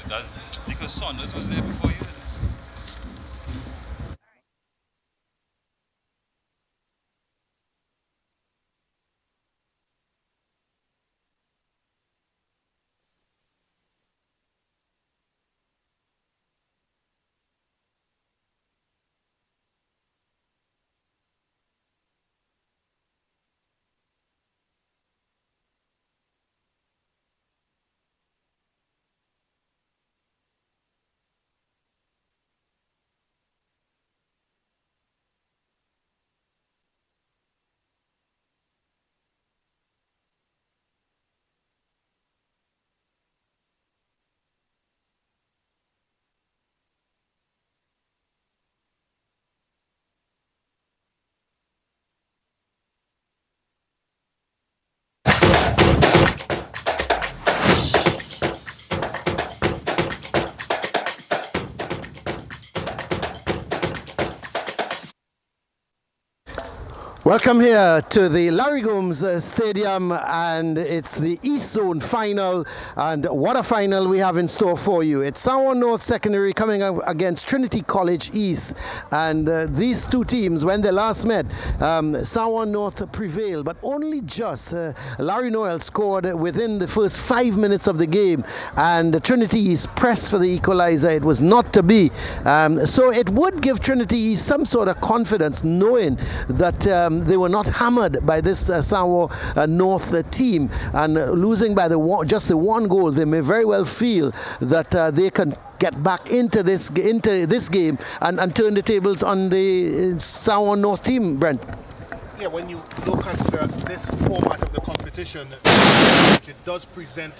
That's because Saunders was there before you. Welcome here to the Larry Gomes Stadium, and it's the East Zone final, and what a final we have in store for you. It's Sawa North Secondary coming up against Trinity College East, and these two teams, when they last met, Sawa North prevailed, but only just. Larry Noel scored within the first 5 minutes of the game, and Trinity East pressed for the equalizer. It was not to be. So it would give Trinity East some sort of confidence, knowing that they were not hammered by this Sawa North team, and losing by just the one goal, they may very well feel that they can get back into this game and turn the tables on the Sawa North team, Brent. Yeah, when you look at this format of the competition, it does present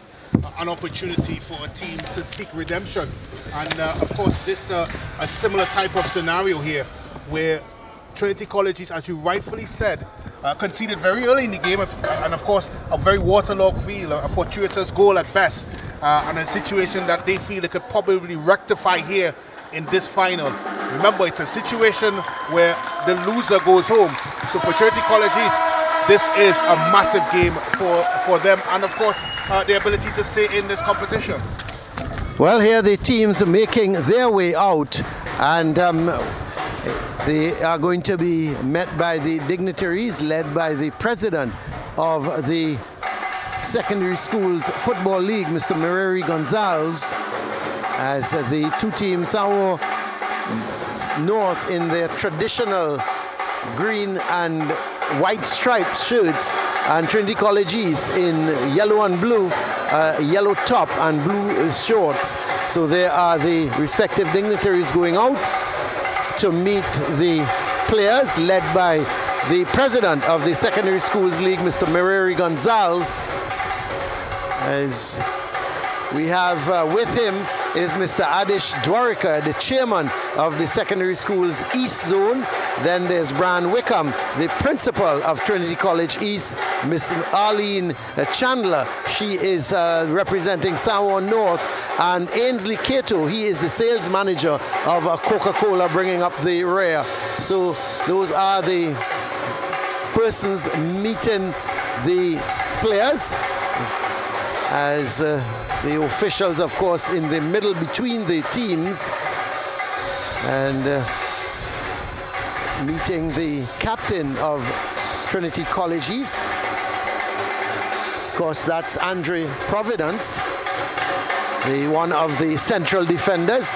an opportunity for a team to seek redemption, and of course this a similar type of scenario here, where Trinity College, as you rightfully said, conceded very early in the game, and of course a very waterlogged field, a fortuitous goal at best, and a situation that they feel they could probably rectify here in this final. Remember, it's a situation where the loser goes home. So for Trinity College East, this is a massive game for them, and of course the ability to stay in this competition. Well, here the teams are making their way out, and they are going to be met by the dignitaries led by the president of the Secondary Schools Football League, Mr. Mereri Gonzalez, as the two teams, Sawa North in their traditional green and white striped shirts, and Trinity College East in yellow and blue, yellow top and blue shorts. So there are the respective dignitaries going out to meet the players, led by the president of the Secondary Schools League, Mr. Mereri Gonzalez. As we have with him is Mr. Adish Dwarika, the chairman of the Secondary Schools East Zone. Then there's Brian Wickham, the principal of Trinity College East. Miss Arlene Chandler, she is representing Sawa North. And Ainsley Cato, he is the sales manager of Coca-Cola, bringing up the rear. So those are the persons meeting the players, as the officials, of course, in the middle between the teams, and meeting the captain of Trinity College East. Of course, that's Andre Providence, the one of the central defenders,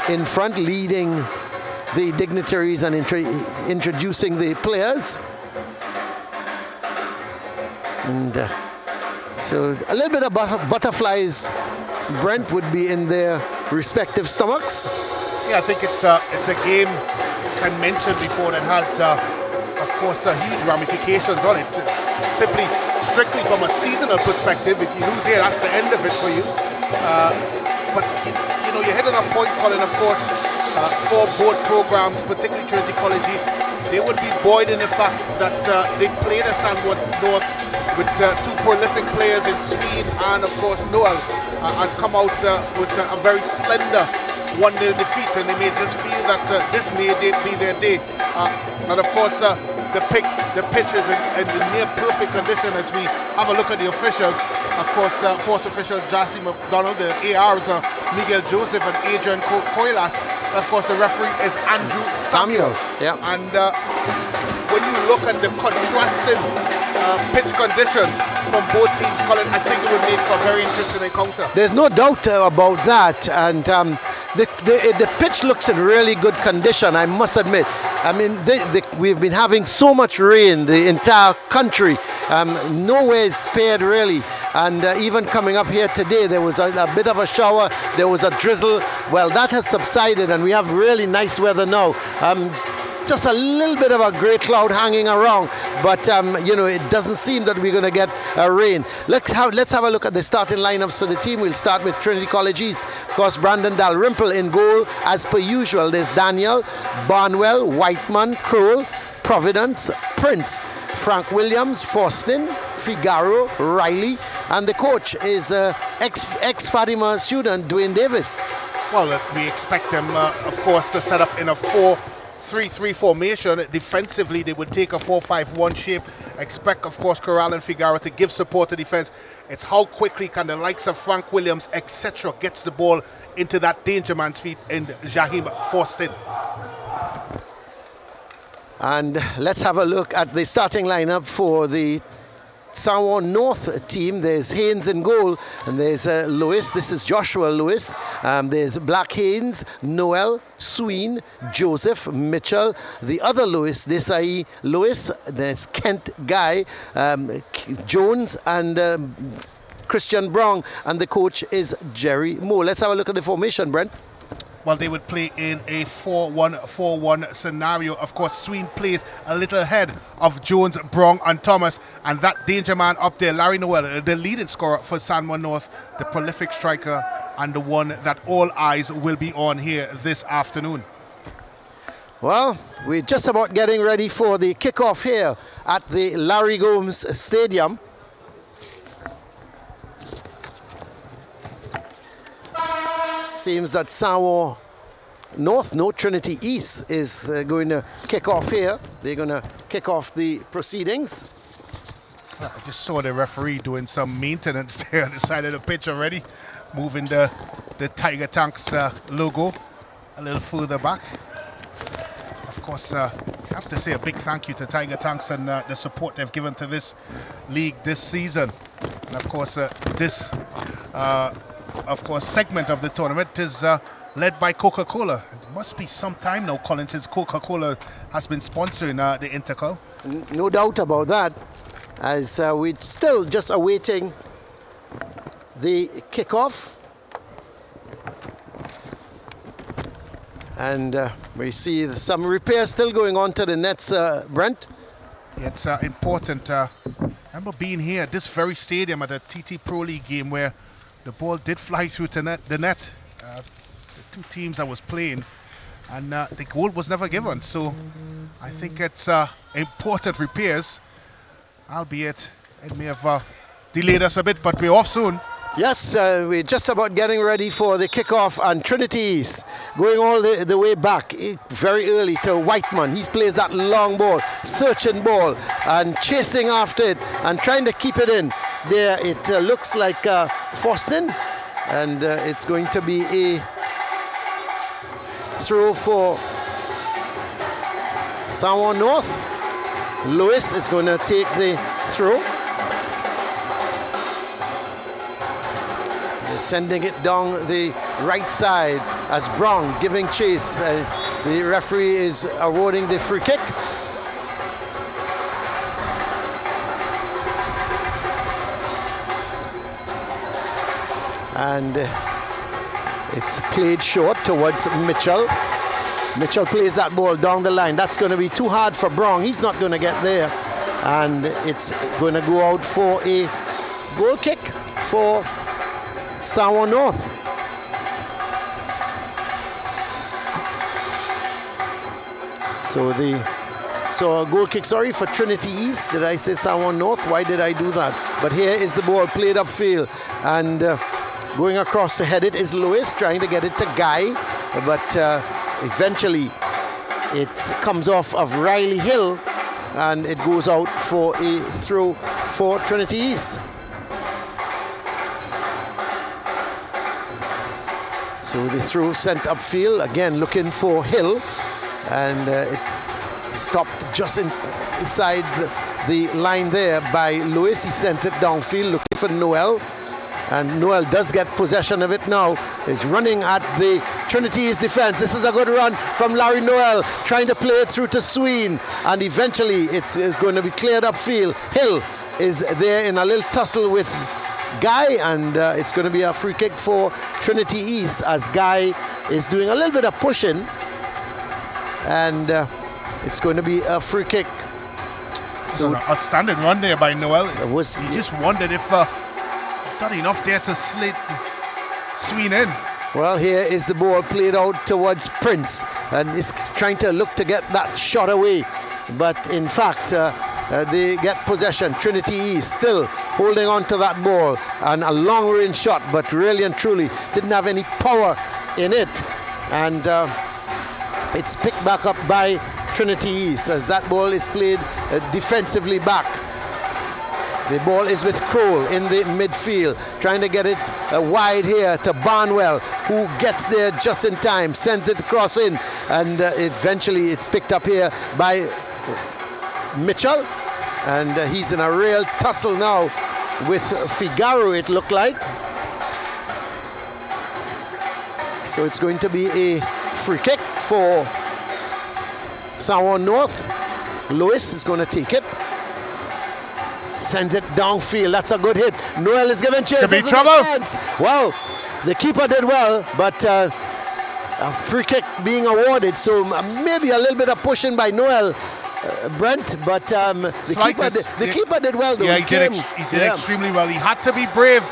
in front, leading the dignitaries and introducing the players. And so a little bit of butterflies, Brent, would be in their respective stomachs. Yeah, I think it's a game, as I mentioned before, that has, of course, huge ramifications on it. Simply, strictly from a seasonal perspective, if you lose here, that's the end of it for you. But you know, you're hitting a point, Colin, of course, for both programs, particularly Trinity College East. They would be buoyed in the fact that they played a Sawa North with two prolific players in Swede and, of course, Noel, and come out with a very slender 1-0 defeat, and they may just feel that this may be their day. And of course, the pitch is in the near perfect condition as we have a look at the officials. Of course, fourth official Jassy McDonald, the ARs Miguel Joseph and Adrian Coilas. Of course, the referee is Andrew Samuels. Yeah. And when you look at the contrasting pitch conditions from both teams, Colin, I think it would make for a very interesting encounter. There's no doubt about that, and the pitch looks in really good condition, I must admit. I mean, we've been having so much rain, the entire country, nowhere is spared really. And even coming up here today, there was a bit of a shower, there was a drizzle. Well, that has subsided, and we have really nice weather now. Just a little bit of a grey cloud hanging around, but it doesn't seem that we're going to get rain. Let's have a look at the starting lineups for the team. We'll start with Trinity College East. Of course, Brandon Dalrymple in goal as per usual. There's Daniel, Barnwell, Whiteman, Crowell, Providence, Prince, Frank Williams, Faustin, Figaro, Riley, and the coach is ex-Fatima student Dwayne Davis. Well, we expect them, of course, to set up in a 4-3-3 formation. Defensively, they would take a 4-5-1 shape. Expect, of course, Corral and Figaro to give support to defense. It's how quickly can the likes of Frank Williams, etc., gets the ball into that danger man's feet in Jaheim Faustin. And let's have a look at the starting lineup for the Samoa North team. There's Haynes in goal, and there's Lewis. This is Joshua Lewis. There's Black Haynes, Noel, Sween, Joseph, Mitchell. The other Lewis, Desai Lewis. There's Kent Guy, Jones, and Christian Brown. And the coach is Jerry Moore. Let's have a look at the formation, Brent. Well, they would play in a 4-1-4-1 scenario. Of course, Sween plays a little ahead of Jones, Brown and Thomas. And that danger man up there, Larry Noel, the leading scorer for Samoa North, the prolific striker, and the one that all eyes will be on here this afternoon. Well, we're just about getting ready for the kickoff here at the Larry Gomes Stadium. Seems that Samoa North, no, Trinity East is going to kick off here. They're going to kick off the proceedings. I just saw the referee doing some maintenance there on the side of the pitch already, moving the Tiger Tanks logo a little further back. Of course, I have to say a big thank you to Tiger Tanks and the support they've given to this league this season. And of course, this segment of the tournament is led by Coca-Cola. It must be some time now, Colin, since Coca-Cola has been sponsoring the Intercol. No doubt about that, as we're still just awaiting the kickoff. And we see some repairs still going on to the nets, Brent. It's important. I remember being here at this very stadium at a TT Pro League game where the ball did fly through the net. The two teams I was playing, and the goal was never given. So I think it's important repairs, albeit it may have delayed us a bit, but we're off soon. Yes, we're just about getting ready for the kickoff, and Trinity East going all the way back very early to Whiteman. He plays that long ball, searching ball, and chasing after it and trying to keep it in. There it looks like Faustin, and it's going to be a throw for Samoa North. Lewis is going to take the throw. Sending it down the right side as Brown giving chase. The referee is awarding the free kick. And it's played short towards Mitchell. Mitchell plays that ball down the line. That's going to be too hard for Brown. He's not going to get there. And it's going to go out for a goal kick for Samoa North. So a goal kick, sorry, for Trinity East. Did I say Samoa North? Why did I do that? But here is the ball played upfield, and going across to head it is Lewis, trying to get it to Guy, but eventually it comes off of Riley Hill, and it goes out for a throw for Trinity East. So the throw sent upfield, again looking for Hill, and it stopped just inside the line there by Lewis. He sends it downfield looking for Noel, and Noel does get possession of it now. He's running at the Trinity's defense. This is a good run from Larry Noel, trying to play it through to Sween, and eventually it's going to be cleared upfield. Hill is there in a little tussle with Guy, and it's going to be a free kick for Trinity East, as Guy is doing a little bit of pushing, and it's going to be a free kick. So an outstanding run there by Noel. You just wondered if done enough there to slit Sween in. Well, here is the ball played out towards Prince, and is trying to look to get that shot away, but in fact they get possession. Trinity East still holding on to that ball, and a long range shot, but really and truly didn't have any power in it, and it's picked back up by Trinity East as that ball is played defensively back. The ball is with Kroll in the midfield, trying to get it wide here to Barnwell, who gets there just in time, sends it across in, and eventually it's picked up here by Mitchell, and he's in a real tussle now with Figaro, it looked like. So it's going to be a free kick for Sawan North. Lewis is going to take it. Sends it downfield. That's a good hit. Noel is given chase. Could be trouble. Well, the keeper did well, but a free kick being awarded. So maybe a little bit of pushing by Noel, Brent, but the keeper did well though. Yeah, he did extremely well. He had to be brave,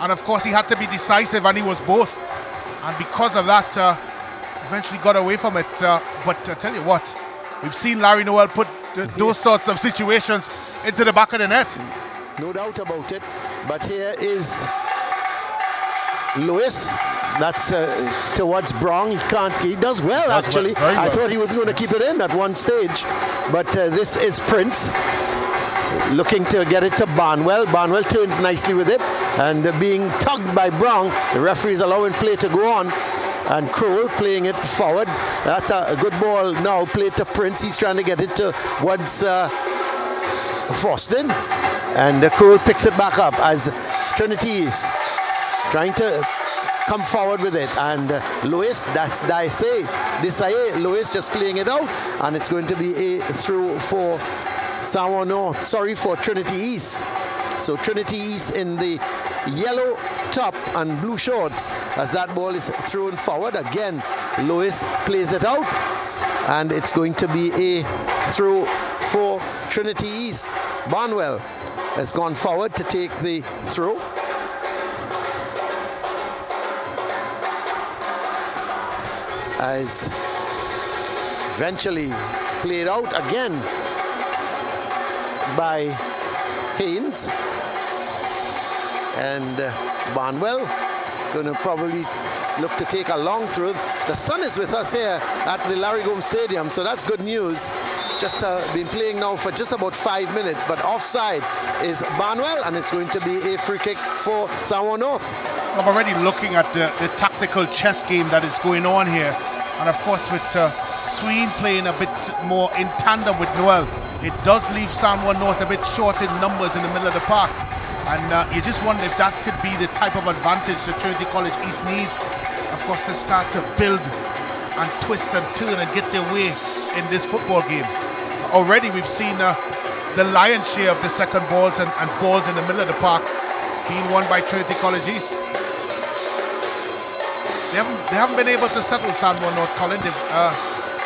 and of course he had to be decisive, and he was both. And because of that, eventually got away from it. But I tell you what, we've seen Larry Noel put those sorts of situations into the back of the net. No doubt about it. But here is Lewis. That's towards Brong. He does well, actually. I thought he was going to keep it in at one stage. But this is Prince looking to get it to Barnwell. Barnwell turns nicely with it, and being tugged by Brong. The referee is allowing play to go on. And Kroll playing it forward. That's a good ball now played to Prince. He's trying to get it towards Foston, and Kroll picks it back up as Trinity is trying to come forward with it, and Lewis, that's Desai, Lewis just playing it out, and it's going to be a through for Sawan North, for Trinity East. So Trinity East in the yellow top and blue shorts as that ball is thrown forward. Again, Lewis plays it out, and it's going to be a throw for Trinity East. Barnwell has gone forward to take the throw. As eventually played out again by Haynes, and Barnwell going to probably look to take a long throw. The sun is with us here at the Larry Gomes Stadium, so that's good news. Just been playing now for just about 5 minutes, but offside is Barnwell, and it's going to be a free kick for Sawan North. I'm already looking at the tactical chess game that is going on here, and of course with Sween playing a bit more in tandem with Noel, it does leave Sawan North a bit short in numbers in the middle of the park. And you just wonder if that could be the type of advantage that Trinity College East needs, of course, to start to build and twist and turn and get their way in this football game. Already we've seen the lion's share of the second balls and balls in the middle of the park being won by Trinity College East. They haven't been able to settle Sawan North, Colin.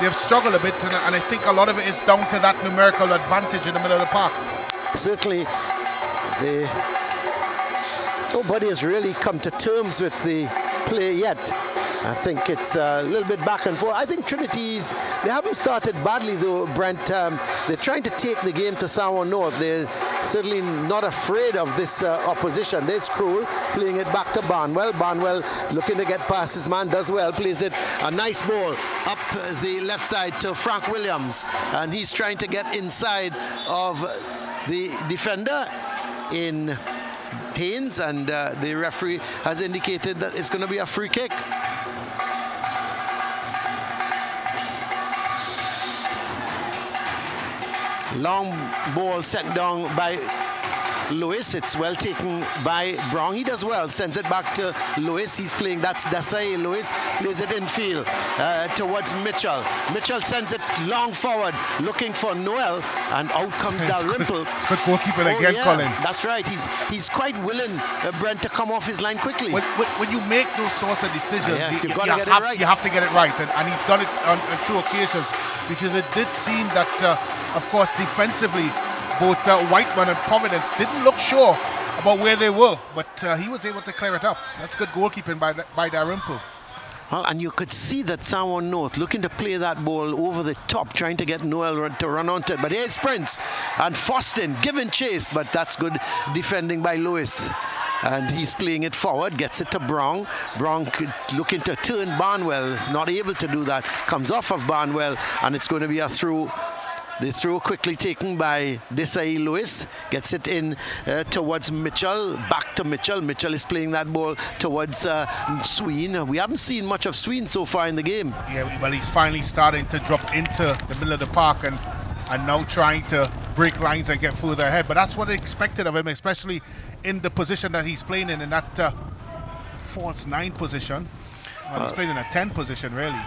They've struggled a bit, and I think a lot of it is down to that numerical advantage in the middle of the park. Certainly. Nobody has really come to terms with the play yet. I think it's a little bit back and forth. I think Trinity's, they haven't started badly though, Brent. They're trying to take the game to Sawan North. They're certainly not afraid of this opposition. There's Kroll playing it back to Barnwell. Barnwell looking to get past his man, does well, plays it, a nice ball up the left side to Frank Williams. And he's trying to get inside of the defender in Haynes, and the referee has indicated that it's going to be a free kick. Long ball sent down by Lewis. It's well taken by Brown. He does well, sends it back to Lewis. He's playing, that's Desai. Lewis plays it infield towards Mitchell. Mitchell sends it long forward, looking for Noel, and out comes Dalrymple. It's good goalkeeping again, Colin. That's right. He's quite willing, Brent, to come off his line quickly. When you make those sorts of decisions, you have to get it right, and he's done it on 2 occasions, because it did seem that, of course, defensively, both Whiteman and Providence didn't look sure about where they were, but he was able to clear it up. That's good goalkeeping by Dalrymple. Well, and you could see that Samoan North looking to play that ball over the top, trying to get Noel to run onto it. But here's Prince and Foston giving chase, but that's good defending by Lewis. And he's playing it forward, gets it to Brown. Brown looking to turn Barnwell. He's not able to do that. Comes off of Barnwell, and it's going to be a through. The throw quickly taken by Desai Lewis, gets it in towards Mitchell, back to Mitchell. Mitchell is playing that ball towards Sween. We haven't seen much of Sween so far in the game. Yeah, well, he's finally starting to drop into the middle of the park and now trying to break lines and get further ahead. But that's what I expected of him, especially in the position that he's playing in that false 9 position. Well, he's playing in a 10 position, really.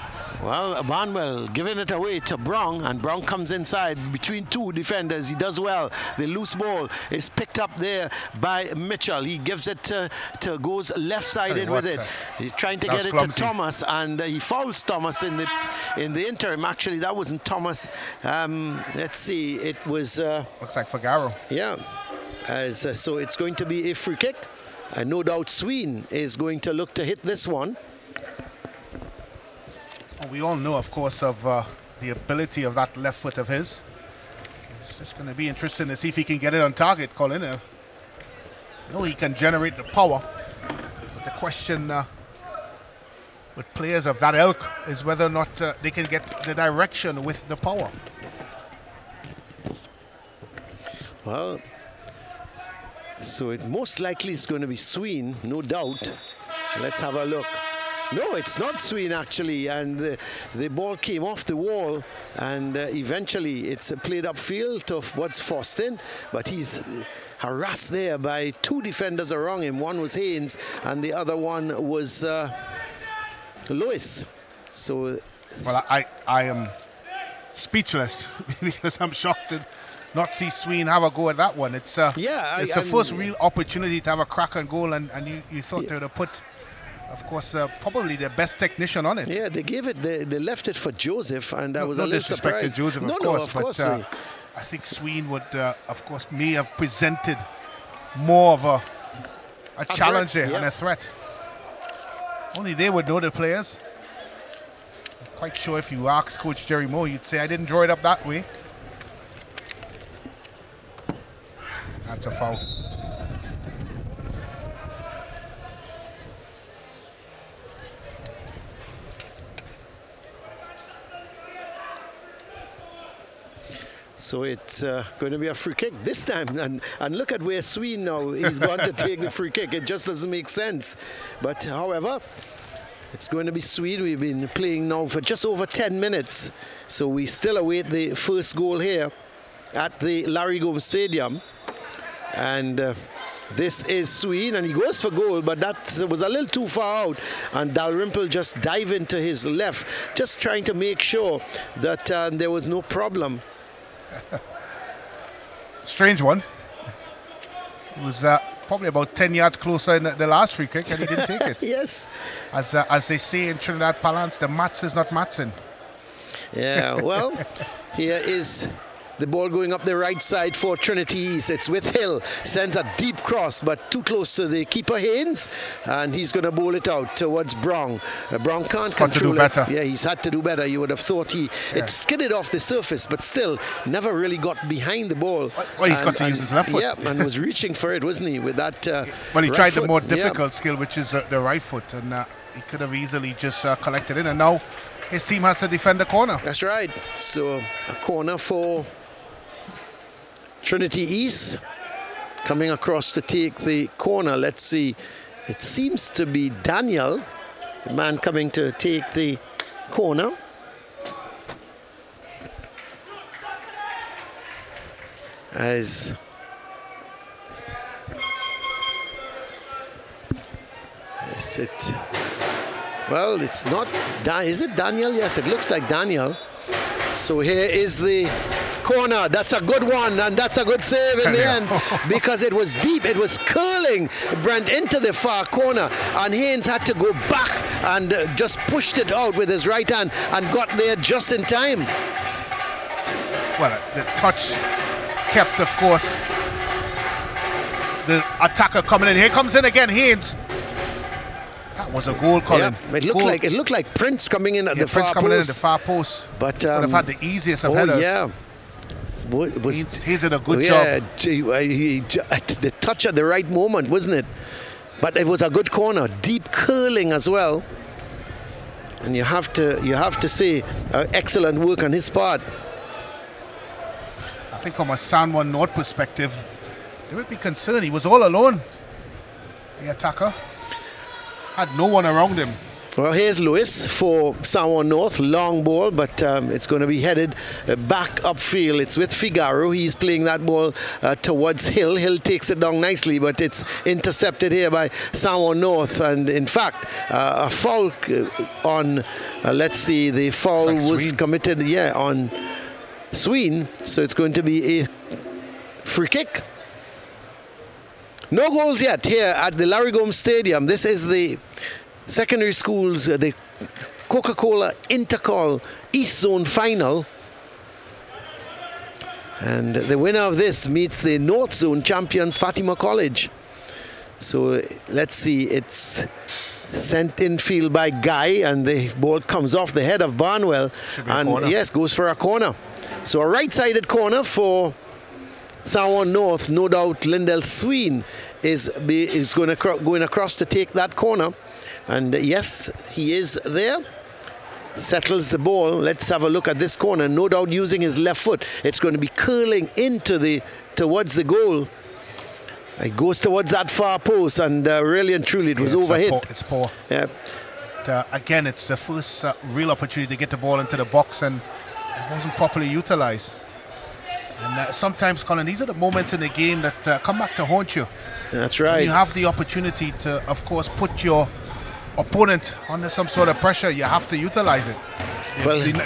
Well, Barnwell giving it away to Brown, and Brown comes inside between 2 defenders. He does well. The loose ball is picked up there by Mitchell. He gives it goes left-sided with it. He's trying to get it clumsy to Thomas, and he fouls Thomas in the interim. Actually, that wasn't Thomas. Let's see, it was... looks like Fagaro. Yeah. So it's going to be a free kick. No doubt Sween is going to look to hit this one. Well, we all know, of course, of the ability of that left foot of his. It's just going to be interesting to see if he can get it on target, Colin. I know he can generate the power, but the question with players of that ilk is whether or not they can get the direction with the power. Well, so it most likely is going to be Sween, no doubt. Let's have a look. No, it's not Sween actually, and the ball came off the wall, and eventually it's played upfield towards Foston, but he's harassed there by 2 defenders around him. One was Haynes, and the other one was Lewis. So, well, I am speechless because I'm shocked to not see Sween have a go at that one. It's it's the first real opportunity to have a crack on goal, and you thought they would have put, of course, probably the best technician on it. Yeah, they gave it. They left it for Joseph, and I was a little surprised. To Joseph, of course. I think Sween would, of course, may have presented more of a challenge there and a threat. Only they would know, the players. I'm quite sure if you ask Coach Jerry Moore, you'd say, I didn't draw it up that way. That's a foul. So it's going to be a free kick this time, and look at where Sween now he's going to take the free kick. It just doesn't make sense. But however, it's going to be Sween. We've been playing now for just over 10 minutes, so we still await the first goal here at the Larry Gomes Stadium. And this is Sween, and he goes for goal, but that was a little too far out, and Dalrymple just dive into his left, just trying to make sure that there was no problem. Strange one. It was probably about 10 yards closer in the last free kick, and he didn't take it. Yes. As they say in Trinidad parlance, the mats is not matsin. Yeah, well, here is the ball going up the right side for Trinity East. It's with Hill. Sends a deep cross, but too close to the keeper, Haynes. And he's going to bowl it out towards Brown. Brown can't control it. Better. Yeah, he's had to do better. You would have thought it skidded off the surface, but still never really got behind the ball. Well, he's got to use his left foot. Yeah, and was reaching for it, wasn't he, with that well, he right tried foot. the more difficult skill, which is the right foot, and he could have easily just collected it. And now his team has to defend the corner. That's right. So a corner for Trinity East, coming across to take the corner. Let's see, it seems to be Daniel, the man coming to take the corner. as is it? Well, it's not. Is it Daniel? Yes, it looks like Daniel. So here is the corner. That's a good one, and that's a good save in the end because it was deep. It was curling, Brent, into the far corner, and Haynes had to go back and just pushed it out with his right hand and got there just in time. Well, the touch kept, of course, the attacker coming in. Here comes in again, Haynes. That was a goal, Colin. Yeah, it looked like Prince coming in at the far coming post. in at the far post. But would have had the easiest of headers. Yeah. He's in a good job. The touch at the right moment, wasn't it? But it was a good corner, deep curling as well. And you have to say excellent work on his part. I think from a San Juan North perspective, they would be concerned. He was all alone, the attacker. Had no one around him. Well, here's Lewis for San Juan North, long ball, but it's going to be headed back upfield. It's with Figaro. He's playing that ball towards Hill. Hill takes it down nicely, but it's intercepted here by San Juan North. And in fact, a foul on, let's see, the foul was committed, on Sween. So it's going to be a free kick. No goals yet here at the Larry Gomes Stadium. This is the secondary schools, the Coca-Cola Intercol East Zone final. And the winner of this meets the North Zone champions, Fatima College. So let's see, it's sent in field by Guy, and the ball comes off the head of Barnwell. And yes, goes for a corner. So a right-sided corner for San Juan North. No doubt Lindell Sween is going across to take that corner. And yes, he is there. Settles the ball. Let's have a look at this corner. No doubt using his left foot. It's going to be curling towards the goal. It goes towards that far post, and really and truly it was overhit. It's poor. Yeah. Again, it's the first real opportunity to get the ball into the box, and it wasn't properly utilized. And sometimes, Colin, these are the moments in the game that come back to haunt you. That's right. When you have the opportunity to, of course, put your opponent under some sort of pressure, you have to utilize it.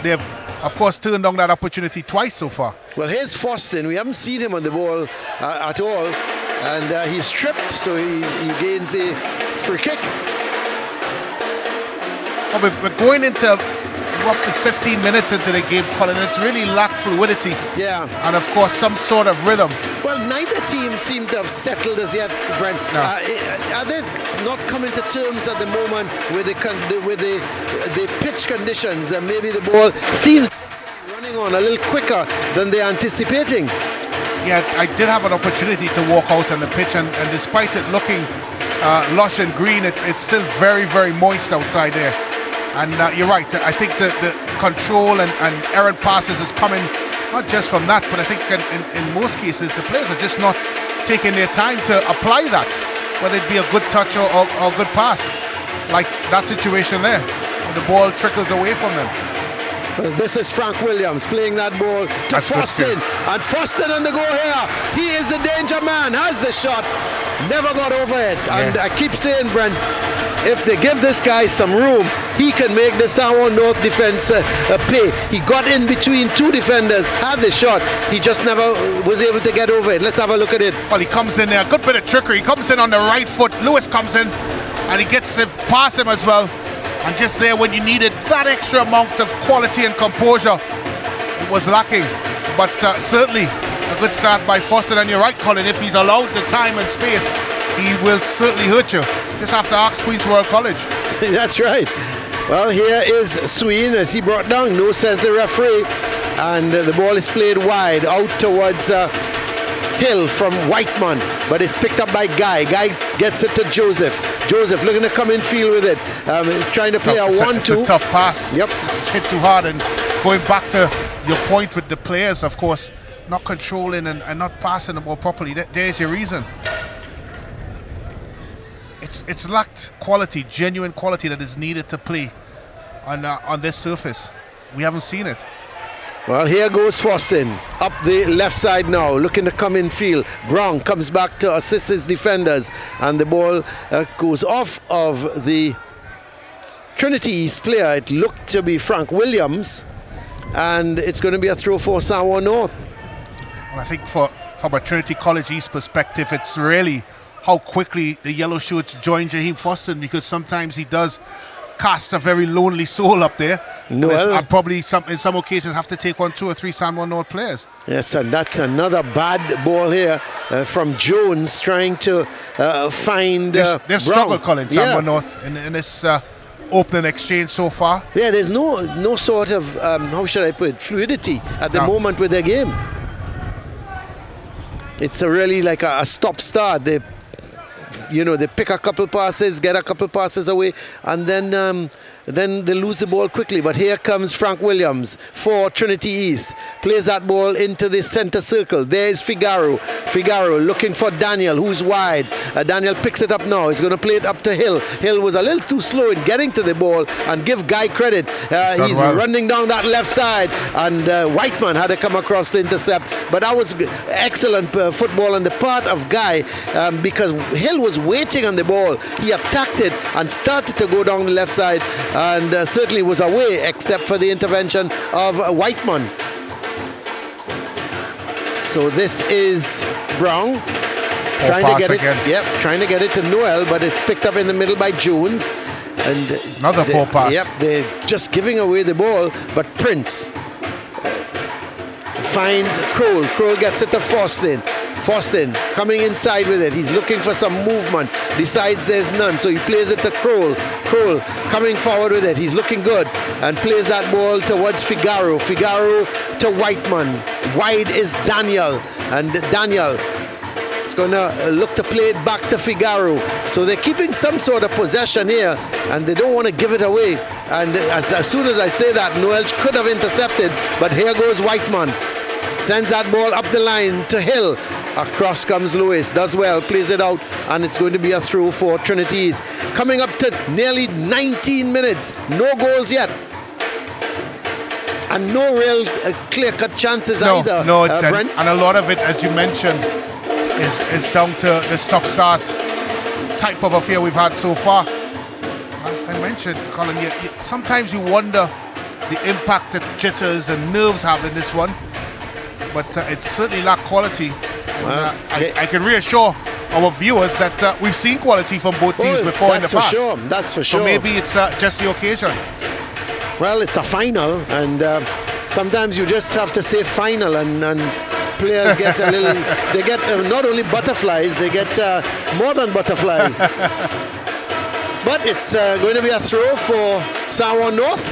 They've of course turned down that opportunity twice so far. Well, here's Foston. We haven't seen him on the ball at all, and he's tripped, so he gains a free kick. Well, we're going into roughly 15 minutes into the game, Colin. It's really lacked fluidity. Yeah. And of course some sort of rhythm. Well, neither team seem to have settled as yet, Brent. No. Are they not coming to terms at the moment with the pitch conditions? And maybe the ball seems running on a little quicker than they're anticipating. Yeah, I did have an opportunity to walk out on the pitch, and despite it looking lush and green, it's still very, very moist outside there. And you're right, I think the control and errant passes is coming not just from that, but I think in most cases the players are just not taking their time to apply that, whether it be a good touch or a good pass, like that situation there, where the ball trickles away from them. Well, this is Frank Williams playing that ball to Foston, and Foston on the go here. He is the danger man, has the shot, never got over it. And I keep saying, Brent, if they give this guy some room, he can make the San Juan North defense pay. He got in between two defenders, had the shot, he just never was able to get over it. Let's have a look at it. Well, he comes in there, good bit of trickery. He comes in on the right foot. Lewis comes in, and he gets it past him as well. And just there when you needed that extra amount of quality and composure, it was lacking. But certainly a good start by Foston. And you're right, Colin, if he's allowed the time and space, he will certainly hurt you. Just have to ask Queen's World College. That's right. Well, here is Sween as he brought down. No, says the referee. And the ball is played wide out towards Hill from Whiteman, but it's picked up by Guy. Guy gets it to Joseph. Joseph looking to come in field with it. He's trying to play a 1-2. It's a tough pass. Yep. It's hit too hard, and going back to your point with the players, of course, not controlling and not passing the ball properly. There's your reason. It's lacked quality, genuine quality that is needed to play on this surface. We haven't seen it. Well, here goes Fostin up the left side now, looking to come in field. Brown comes back to assist his defenders, and the ball goes off of the Trinity East player. It looked to be Frank Williams, and it's going to be a throw for Samoa North. Well, I think from a Trinity College East perspective, it's really how quickly the Yellow Shirts join Jaheim Fostin, because sometimes he does cast a very lonely soul up there. Noel, and probably in some occasions have to take on 2 or 3 Samoa North players. Yes, and that's another bad ball here from Jones, trying to find They've struggled, Colin, Samoa North in this opening exchange so far. Yeah, there's no sort of how should I put it, fluidity at the moment with their game. It's really like a stop-start. They pick a couple passes, get a couple passes away, and then they lose the ball quickly. But here comes Frank Williams for Trinity East. Plays that ball into the center circle. There is Figaro. Figaro looking for Daniel, who's wide. Daniel picks it up now. He's going to play it up to Hill. Hill was a little too slow in getting to the ball, and give Guy credit. He's running down that left side, and Whiteman had to come across to intercept. But that was excellent football on the part of Guy, because Hill was waiting on the ball. He attacked it and started to go down the left side, and certainly was away, except for the intervention of Whiteman. So this is Brown trying to get it. Yep, trying to get it to Noel, but it's picked up in the middle by Jones. And another poor pass. Yep, they're just giving away the ball, but Prince finds Kroll. Kroll gets it to Fostin. Fostin coming inside with it. He's looking for some movement. Decides there's none, so he plays it to Kroll. Kroll coming forward with it. He's looking good and plays that ball towards Figaro. Figaro to Whiteman. Wide is Daniel, and Daniel is going to look to play it back to Figaro. So they're keeping some sort of possession here, and they don't want to give it away. And as soon as I say that, Noel could have intercepted, but here goes Whiteman. Sends that ball up the line to Hill. Across comes Lewis, does well, plays it out, and it's going to be a throw for Trinity's. Coming up to nearly 19 minutes, no goals yet. And no real clear-cut chances either, Brent. And a lot of it, as you mentioned, is down to the stop-start type of affair we've had so far. As I mentioned, Colin, sometimes you wonder the impact that jitters and nerves have in this one, but it certainly lacked quality. Well, I can reassure our viewers that we've seen quality from both teams before in the past. That's for sure. So maybe it's just the occasion. Well, it's a final, and sometimes you just have to say final, and players get a little. They get not only butterflies, they get more than butterflies. But it's going to be a throw for Samoa North.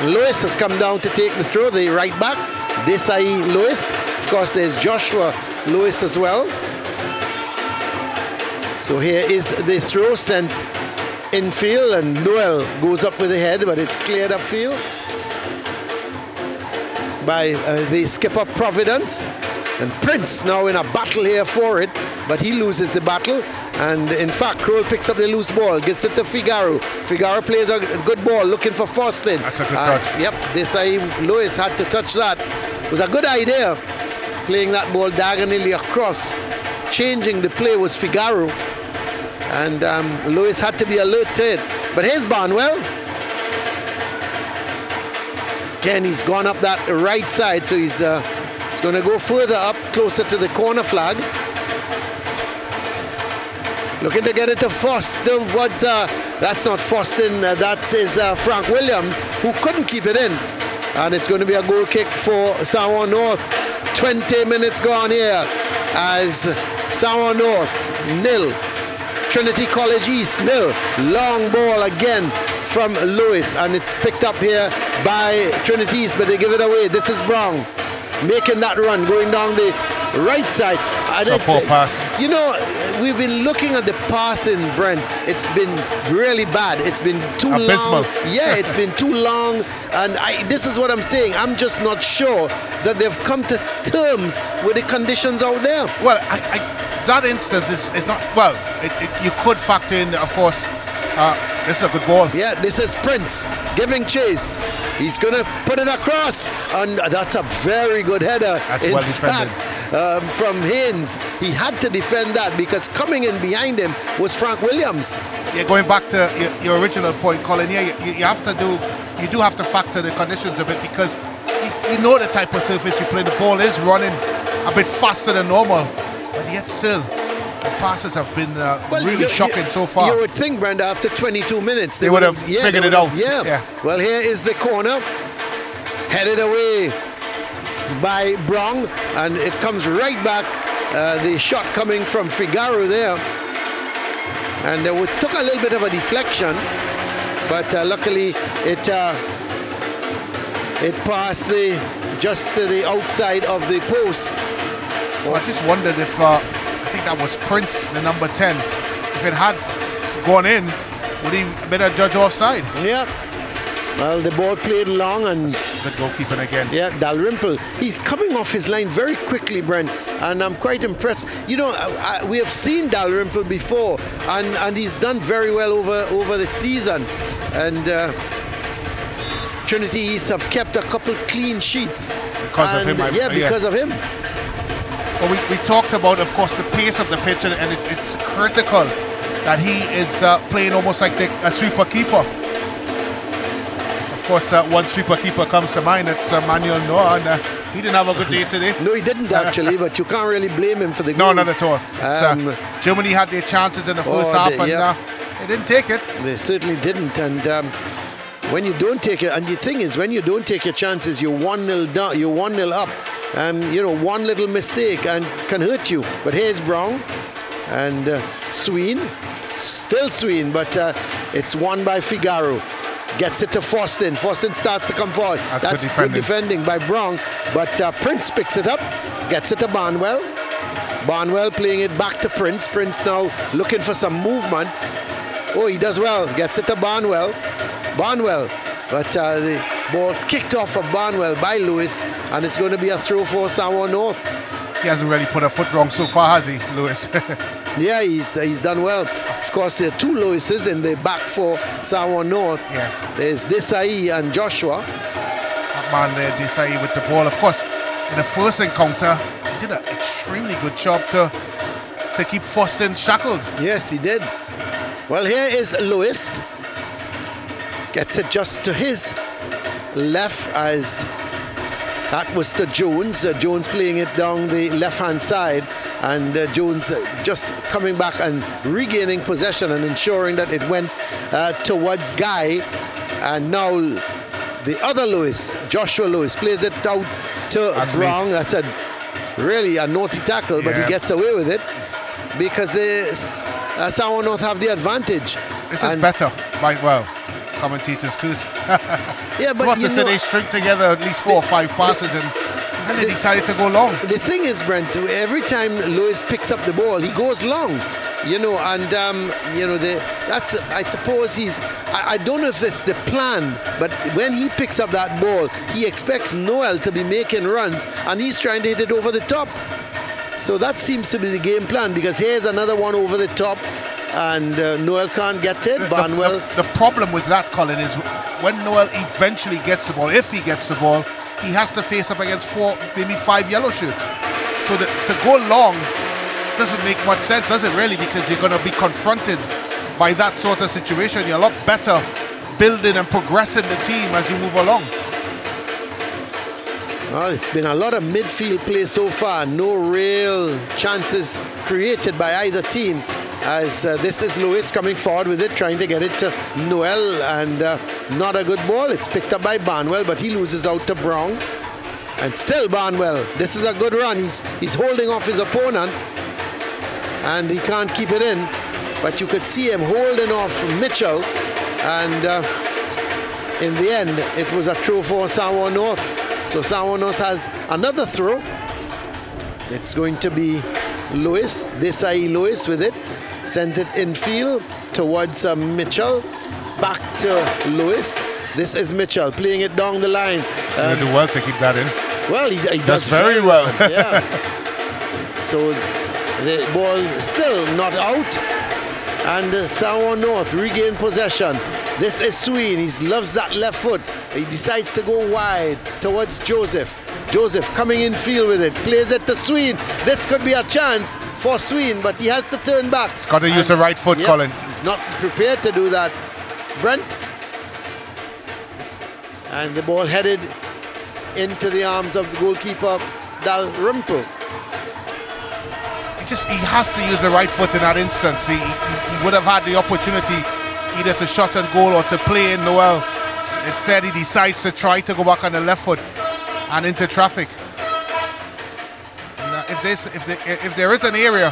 Lewis has come down to take the throw, the right back. Desai Lewis. Of course, there's Joshua Lewis as well. So here is the throw sent infield, and Noel goes up with the head, but it's cleared upfield by the skipper Providence. And Prince now in a battle here for it, but he loses the battle. And in fact, Kroll picks up the loose ball, gets it to Figaro. Figaro plays a good ball, looking for Fostin. That's a good touch. Yep, Desai Lewis had to touch that. It was a good idea, playing that ball diagonally across. Changing the play was Figaro, and Lewis had to be alert to it. But here's Barnwell. Again, he's gone up that right side, so he's going to go further up, closer to the corner flag. Looking to get it to Fostin. That's not Fostin, that is Frank Williams, who couldn't keep it in. And it's going to be a goal kick for Samoa North. 20 minutes gone here as Samoa North 0, Trinity College East 0. Long ball again from Lewis, and it's picked up here by Trinity East, but they give it away. This is Brown making that run, going down the right side. Poor pass. You know, we've been looking at the passing, Brent. It's been really bad. It's been too abysmal. Long. Yeah, it's been too long. And this is what I'm saying. I'm just not sure that they've come to terms with the conditions out there. Well, that instance is not, well, you could factor in, of course, This is a good ball. Yeah, this is Prince giving chase. He's going to put it across, and that's a very good header. That's in well defended. fact, from Haynes. He had to defend that because coming in behind him was Frank Williams. Yeah, going back to your original point, Colin, yeah, you do have to factor the conditions a bit because you know the type of surface you play. The ball is running a bit faster than normal, but yet still, the passes have been really shocking so far. You would think, Brenda, after 22 minutes, they would have figured it out. Yeah. Well, here is the corner, headed away by Brong, and it comes right back. The shot coming from Figaro there, and it took a little bit of a deflection, but luckily it passed just to the outside of the post. Well, I just wondered if I think that was Prince, the number 10. If it had gone in, would he been a judge offside? Yeah. Well, the ball played long, and good goalkeeping again. Yeah, Dalrymple. He's coming off his line very quickly, Brent, and I'm quite impressed. You know, we have seen Dalrymple before, and he's done very well over the season. And Trinity East have kept a couple clean sheets. Because of him. Because of him. Well, we talked about, of course, the pace of the pitch, and it's critical that he is playing almost like a sweeper keeper. Of course, one sweeper keeper comes to mind. It's Manuel Noah, and he didn't have a good day today. No, he didn't actually, but you can't really blame him for the goals. No, not at all. Germany had their chances in the first half, and they didn't take it. They certainly didn't, and when you don't take it, and the thing is, when you don't take your chances, you're 1-0 down, you're 1-0 up. You know, one little mistake and can hurt you. But here's Brown and Sween, still Sween, but it's won by Figaro. Gets it to Foston. Foston starts to come forward. That's good defending by Brown. But Prince picks it up, gets it to Barnwell. Barnwell playing it back to Prince. Prince now looking for some movement. Oh, he does well. Gets it to Barnwell. Barnwell. But the ball kicked off of Barnwell by Lewis, and it's going to be a throw for Samoa North. He hasn't really put a foot wrong so far, has he, Lewis? Yeah, he's done well. Of course, there are two Lewises in the back for Samoa North. Yeah. There's Desai and Joshua. That man there, Desai, with the ball. Of course, in the first encounter, he did an extremely good job to keep Foston shackled. Yes, he did. Well, here is Lewis. Gets it just to his left, as that was to Jones. Jones playing it down the left-hand side, and Jones just coming back and regaining possession and ensuring that it went towards Guy. And now the other Lewis, Joshua Lewis, plays it out to Brown. That's really a naughty tackle, but he gets away with it because Samoa North have the advantage. This is better, right? Well, commentators, because yeah, but you know, they string together at least 4 or 5 passes, and they decided to go long. The thing is, Brent, every time Lewis picks up the ball, he goes long. You know, and you know, that's, I suppose I don't know if that's the plan, but when he picks up that ball, he expects Noel to be making runs, and he's trying to hit it over the top. So that seems to be the game plan, because here's another one over the top, and Noel can't get it. Barnwell. The problem with that, Colin, is when Noel eventually gets the ball, if he gets the ball, he has to face up against 4, maybe 5 yellow shirts. So to go long doesn't make much sense, does it really? Because you're going to be confronted by that sort of situation. You're a lot better building and progressing the team as you move along. Well, it's been a lot of midfield play so far. No real chances created by either team, as this is Lewis coming forward with it, trying to get it to Noel, and not a good ball. It's picked up by Barnwell, but he loses out to Brown. And still Barnwell. This is a good run. He's holding off his opponent, and he can't keep it in. But you could see him holding off Mitchell, and in the end, it was a throw for Samoa North. So Samoa North has another throw. It's going to be Lewis, Desai Lewis with it. Sends it infield towards Mitchell. Back to Lewis. This is Mitchell playing it down the line. He's going to do well to keep that in. Well, he does very well. Yeah. So the ball still not out. And Sour North regain possession. This is Sween. He loves that left foot. He decides to go wide towards Joseph. Joseph coming in field with it. Plays it to Sween. This could be a chance for Sween, but he has to turn back. He's got to use the right foot, yep, Colin. He's not prepared to do that. Brent. And the ball headed into the arms of the goalkeeper, Dalrymple. He has to use the right foot in that instance. He would have had the opportunity either to shot and goal or to play in Noel. Instead, he decides to try to go back on the left foot and into traffic. And, if there is an area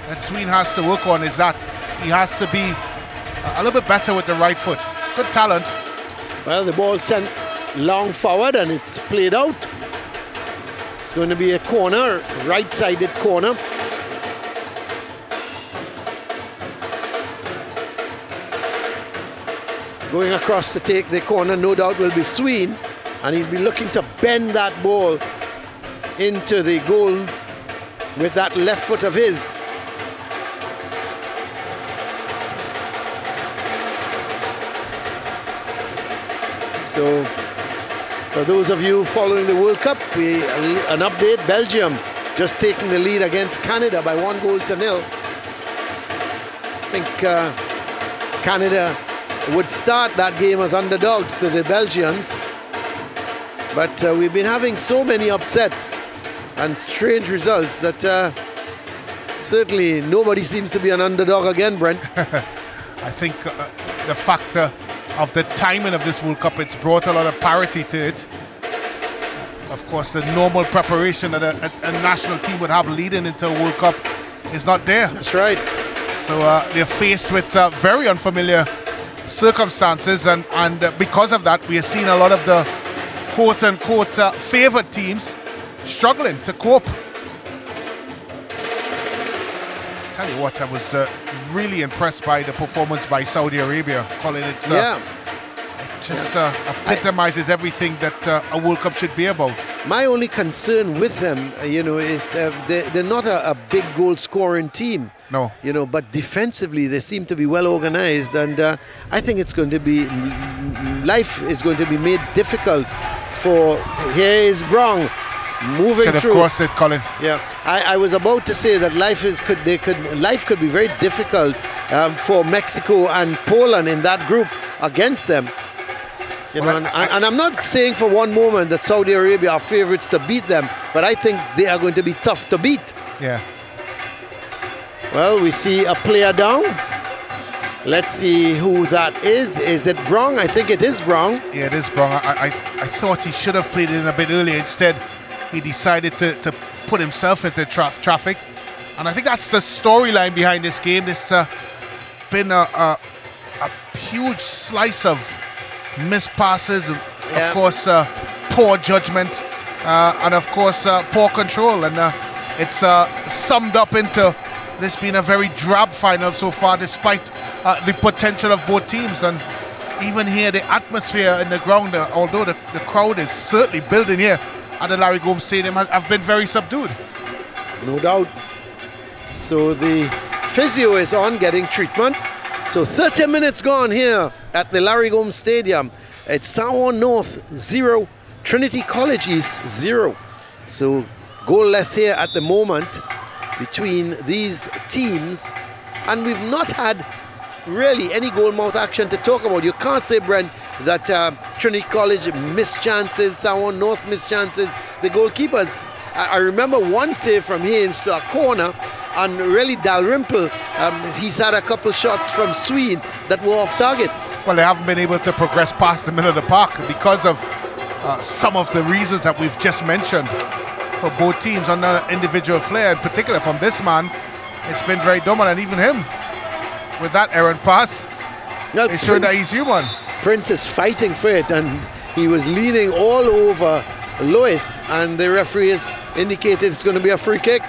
that Sween has to work on, is that he has to be a little bit better with the right foot. Good talent. Well, the ball sent long forward and it's played out. It's going to be a corner, right-sided corner. Going across to take the corner, no doubt, will be Sween, and he'll be looking to bend that ball into the goal with that left foot of his. So, for those of you following the World Cup, an update: Belgium just taking the lead against Canada by 1-0. I think Canada would start that game as underdogs to the Belgians, but we've been having so many upsets and strange results that certainly nobody seems to be an underdog again, Brent. I think the factor of the timing of this World Cup, it's brought a lot of parity to it. Of course, the normal preparation that a national team would have leading into a World Cup is not there. That's right. So they're faced with very unfamiliar circumstances, and because of that, we are seeing a lot of the quote-unquote favoured teams struggling to cope. Tell you what, I was really impressed by the performance by Saudi Arabia, Colin. It just epitomizes everything that a World Cup should be about. My only concern with them, is they're not a big goal-scoring team. No. But defensively they seem to be well organized, and I think it's going to be, life is going to be made difficult for, here is Brown moving should have through. crossed it, Colin. Yeah, I was about to say that life could be very difficult for Mexico and Poland in that group against them. And I'm not saying for one moment that Saudi Arabia are favorites to beat them, but I think they are going to be tough to beat. Yeah. Well, we see a player down. Let's see who that is. Is it Brown? I think it is Brown. Yeah, it is Brown. I thought he should have played it in a bit earlier. Instead, he decided to put himself into traffic. And I think that's the storyline behind this game. It's been a huge slice of missed passes, of course, poor judgment, and of course, poor control. And it's summed up into this being a very drab final so far, despite the potential of both teams. And even here, the atmosphere in the ground, although the crowd is certainly building here at the Larry Gomes Stadium, have been very subdued. No doubt. So the physio is on, getting treatment. So 30 minutes gone here at the Larry Gomes Stadium. It's Sour North 0, Trinity College East 0. So goalless here at the moment between these teams, and we've not had really any goal mouth action to talk about. You can't say, Brent, that Trinity College missed chances, Sour North missed chances. The goalkeepers, I remember one save from Haynes to a corner, and really Dalrymple, he's had a couple shots from Sween that were off target. Well, they haven't been able to progress past the middle of the park because of some of the reasons that we've just mentioned for both teams on the individual flair. In particular from this man, it's been very dominant. Even him with that errant pass, it's showing that he's human. Prince is fighting for it, and he was leaning all over Lewis, and the referee has indicated it's going to be a free kick.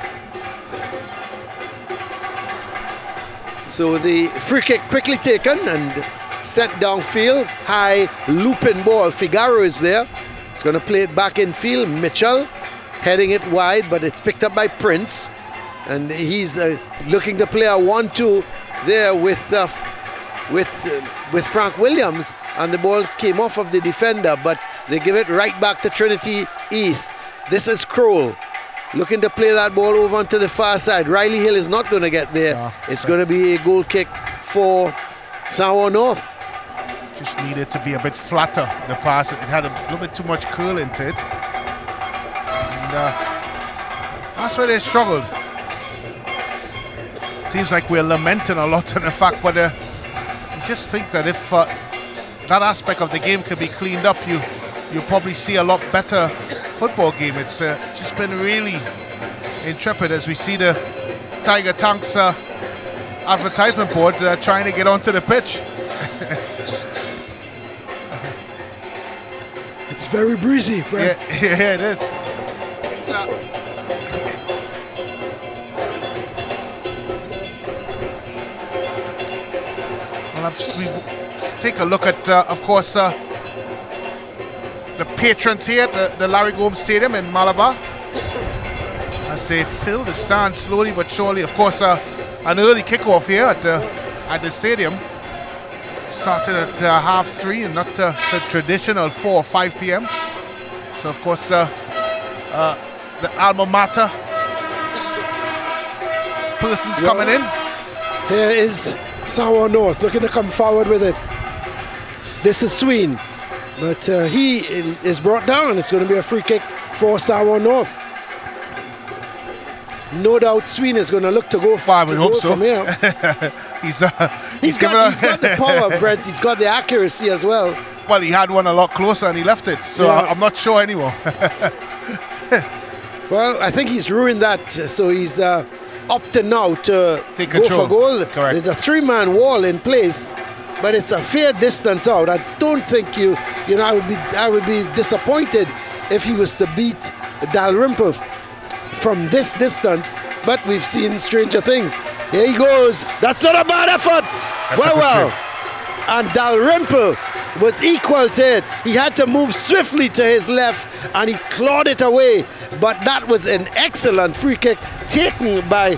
So the free kick quickly taken and sent downfield, high looping ball. Figaro is there. He's going to play it back in field. Mitchell heading it wide, but it's picked up by Prince, and he's looking to play a 1-2 there with Frank Williams, and the ball came off of the defender, but they give it right back to Trinity East. This is Kroll looking to play that ball over onto the far side. Riley Hill is not going to get there. It's going to be a goal kick for Samoa North. Just needed to be a bit flatter, the pass. It had a little bit too much curl into it. And that's where they struggled. Seems like we're lamenting a lot on the fact, but you just think that if that aspect of the game could be cleaned up, you'll probably see a lot better football game. It's just been really intrepid as we see the Tiger Tanks advertisement board trying to get onto the pitch. It's very breezy, right? Yeah, it is. We take a look at, of course, the patrons here at the Larry Gomes Stadium in Malabar, as they fill the stand slowly but surely. Of course, an early kickoff here at the stadium. Started at 3:30 and not the traditional 4 or 5 p.m. So, of course, the alma mater persons coming in. Here is Samoa North looking to come forward with it. This is Sween, but he is brought down. It's going to be a free kick for Samoa North. No doubt Sween is going to look to go from here. He's got the power, Brent. He's got the accuracy as well. Well, he had one a lot closer and he left it, so yeah. I'm not sure anymore. Well, I think he's ruined that, so he's opted now to take go control. For goal. Correct. There's a 3-man wall in place, but it's a fair distance out. I don't think I would be disappointed if he was to beat Dalrymple from this distance, but we've seen stranger things. Here he goes. That's not a bad effort. Well. And Dalrymple was equal to it. He had to move swiftly to his left and he clawed it away. But that was an excellent free kick taken by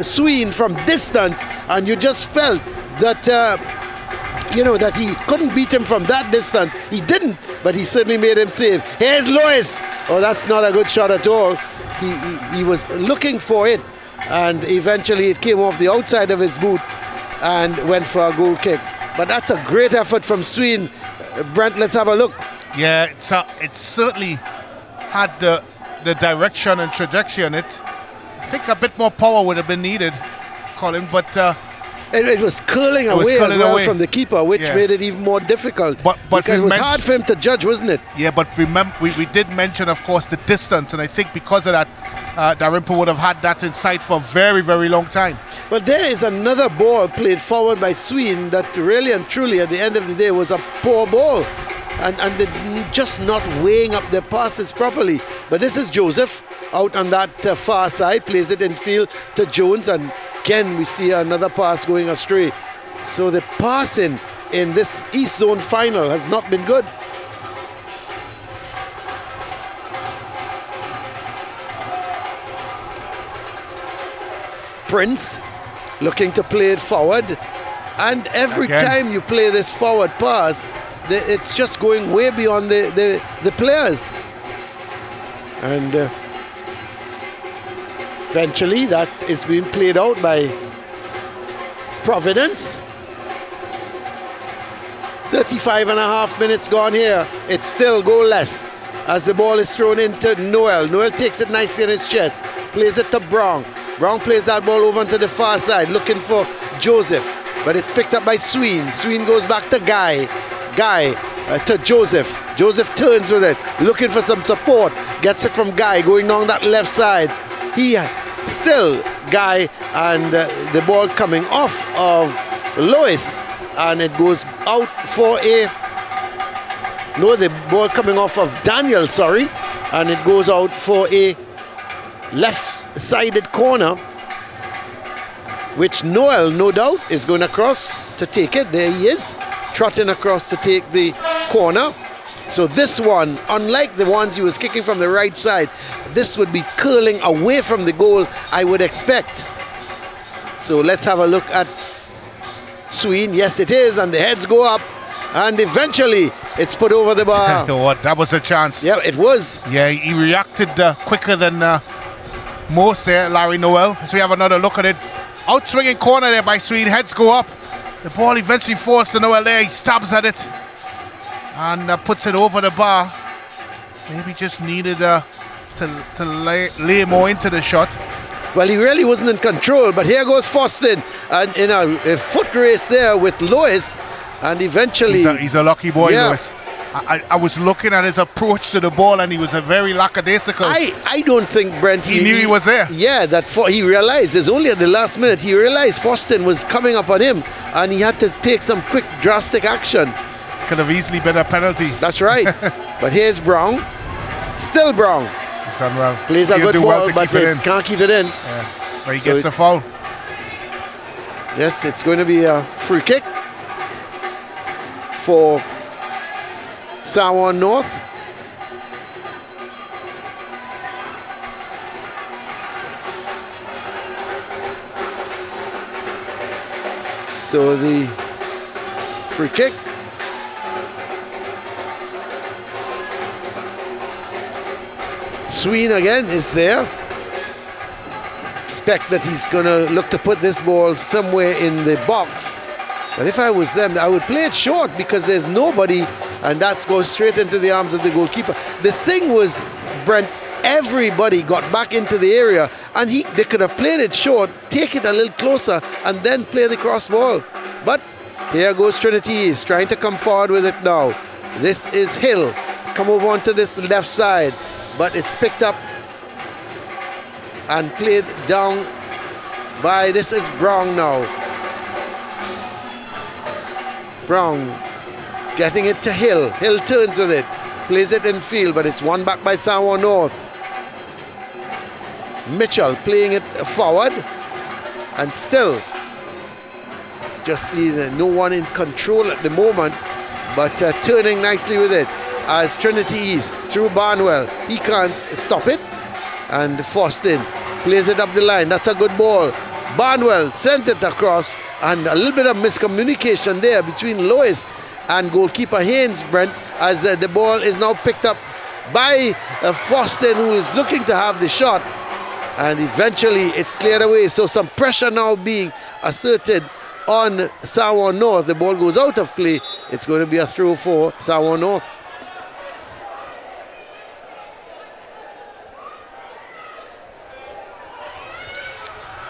Sween from distance, and you just felt that that he couldn't beat him from that distance. He didn't, but he certainly made him save. Here's Lewis. Oh, that's not a good shot at all. He was looking for it, and eventually it came off the outside of his boot and went for a goal kick. But that's a great effort from Sween. Brent, let's have a look. Yeah, it certainly had the direction and trajectory on it. I think a bit more power would have been needed, Colin, but it was curling away from the keeper, which made it even more difficult. But it was hard for him to judge, wasn't it? Yeah, but remember, we did mention, of course, the distance, and I think because of that, Dalrymple would have had that in sight for a very, very long time. Well, there is another ball played forward by Sween that really and truly, at the end of the day, was a poor ball. And they're just not weighing up their passes properly. But this is Joseph out on that far side, plays it in field to Jones, and again we see another pass going astray. So the passing in this East Zone final has not been good. Prince looking to play it forward, and every time you play this forward pass, it's just going way beyond the players, and eventually that is being played out by Providence. 35.5 minutes gone here. It's still goalless as the ball is thrown into Noel. Noel takes it nicely in his chest, plays it to Brown. Brown plays that ball over to the far side looking for Joseph, but it's picked up by Sween. Sween goes back to Guy to Joseph. Joseph turns with it, looking for some support. Gets it from Guy, going down that left side. He still Guy, and the ball coming off of Lois, and it goes out for the ball coming off of Daniel, sorry, and it goes out for a left-sided corner, which Noel, no doubt, is going across to take it. There he is, trotting across to take the corner. So this one, unlike the ones he was kicking from the right side, this would be curling away from the goal, I would expect. So let's have a look at Sween. Yes, it is, and the heads go up, and eventually it's put over the bar. What? That was a chance. Yeah, it was. Yeah, he reacted quicker than most there, Larry Noel. So we have another look at it. Outswinging corner there by Sween. Heads go up. The ball eventually falls to Noel there. He stabs at it and puts it over the bar. Maybe just needed to lay more into the shot. Well, he really wasn't in control, but here goes Foston, and in a foot race there with Lewis, and eventually... He's a lucky boy, yeah. Lewis. I was looking at his approach to the ball, and he was a very lackadaisical. I don't think, Brent... He knew he was there. Yeah, he realised, it's only at the last minute, he realised Foston was coming up on him, and he had to take some quick, drastic action. Could have easily been a penalty. That's right. But here's Brown. Still Brown. He's done well. Plays a He'll good do ball, well but it can't keep it in. Yeah. But he So gets the foul. Yes, it's going to be a free kick for Sawan North. So the free kick. Sween again is there. Expect that he's going to look to put this ball somewhere in the box. But if I was them, I would play it short because there's nobody, and that's goes straight into the arms of the goalkeeper. The thing was, Brent, everybody got back into the area, and they could have played it short, take it a little closer, and then play the cross ball. But here goes Trinity. He's trying to come forward with it now. This is Hill. Come over onto this left side, but it's picked up and played down by, this is Brown now. Brown getting it to Hill. Hill turns with it, plays it in field, but it's won back by Sawan North. Mitchell playing it forward, and still it's just see no one in control at the moment, but turning nicely with it as Trinity East through Barnwell. He can't stop it, and Foston plays it up the line. That's a good ball. Barnwell sends it across, and a little bit of miscommunication there between Lois and goalkeeper Haynes, Brent, as the ball is now picked up by Foston, who is looking to have the shot, and eventually it's cleared away. So some pressure now being asserted on Sawan North. The ball goes out of play. It's going to be a throw for Sawan North.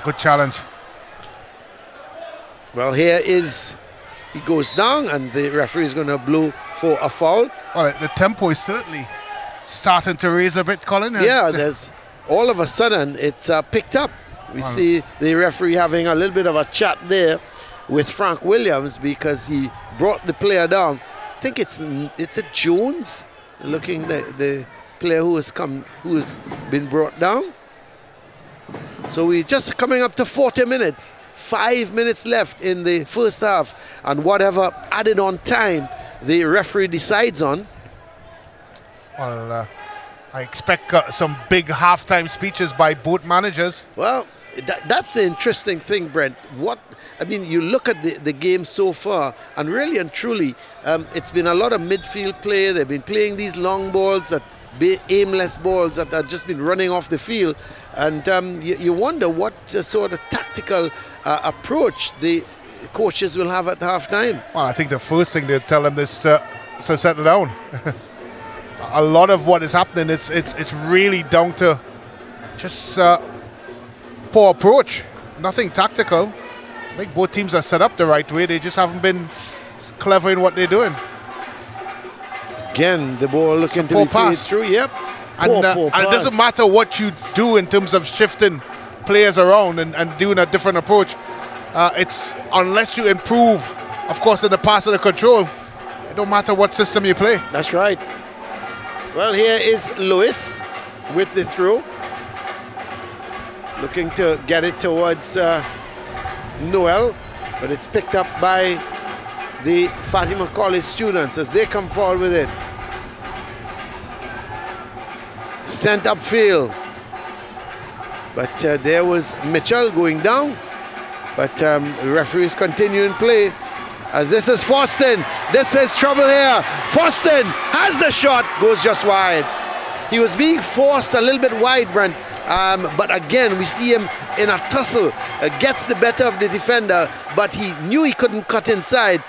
Good challenge. Well, here is, he goes down, and the referee is going to blow for a foul. Well, the tempo is certainly starting to raise a bit, Colin. Yeah, there's all of a sudden it's picked up. We see the referee having a little bit of a chat there with Frank Williams because he brought the player down. I think it's a Jones looking the player who has been brought down. So we're just coming up to 40 minutes. 5 minutes left in the first half, and whatever added on time the referee decides on. Well, I expect some big halftime speeches by both managers. Well, that's the interesting thing, Brent. You look at the game so far, and really and truly, it's been a lot of midfield play. They've been playing these long balls, aimless balls that have just been running off the field, and you wonder what sort of tactical approach the coaches will have at half-time. Well, I think the first thing they'll tell them is to settle down. A lot of what is happening, it's really down to just poor approach, nothing tactical. I think both teams are set up the right way. They just haven't been clever in what they're doing. Again, the ball looking to be played through. Yep. And it doesn't matter what you do in terms of shifting players around and doing a different approach. It's unless you improve, of course, in the pass and the control, it don't matter what system you play. That's right. Well, here is Lewis with the throw, looking to get it towards Noel, but it's picked up by the Fatima College students as they come forward with it. Sent upfield, but there was Mitchell going down, But the referees continuing play. As this is Foston. This is trouble here. Foston has the shot, goes just wide. He was being forced a little bit wide, Brent. But again, we see him in a tussle. Gets the better of the defender, but he knew he couldn't cut inside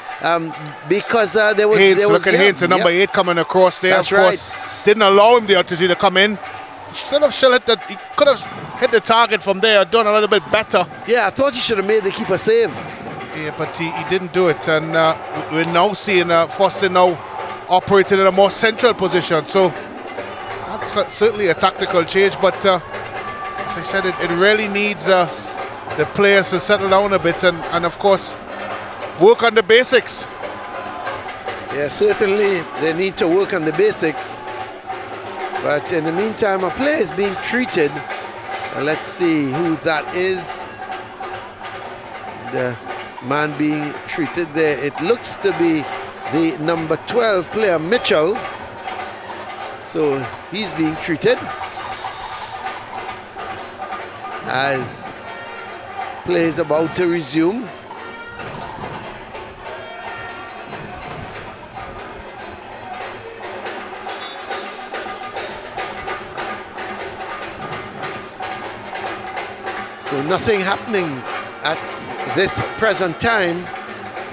because there was... Haynes, there was look at Haynes, the number 8 coming across there. That's of course, didn't allow him the opportunity to come in. He could have hit the target from there, done a little bit better. Yeah, I thought he should have made the keeper save. Yeah, but he didn't do it, and we're now seeing Foster now operating in a more central position. So that's certainly a tactical change, but as I said, it really needs the players to settle down a bit and of course work on the basics. Yeah, certainly they need to work on the basics. But in the meantime, a player is being treated. Let's see who that is. The man being treated there, it looks to be the number 12 player, Mitchell. So he's being treated as play is about to resume. So nothing happening at this present time.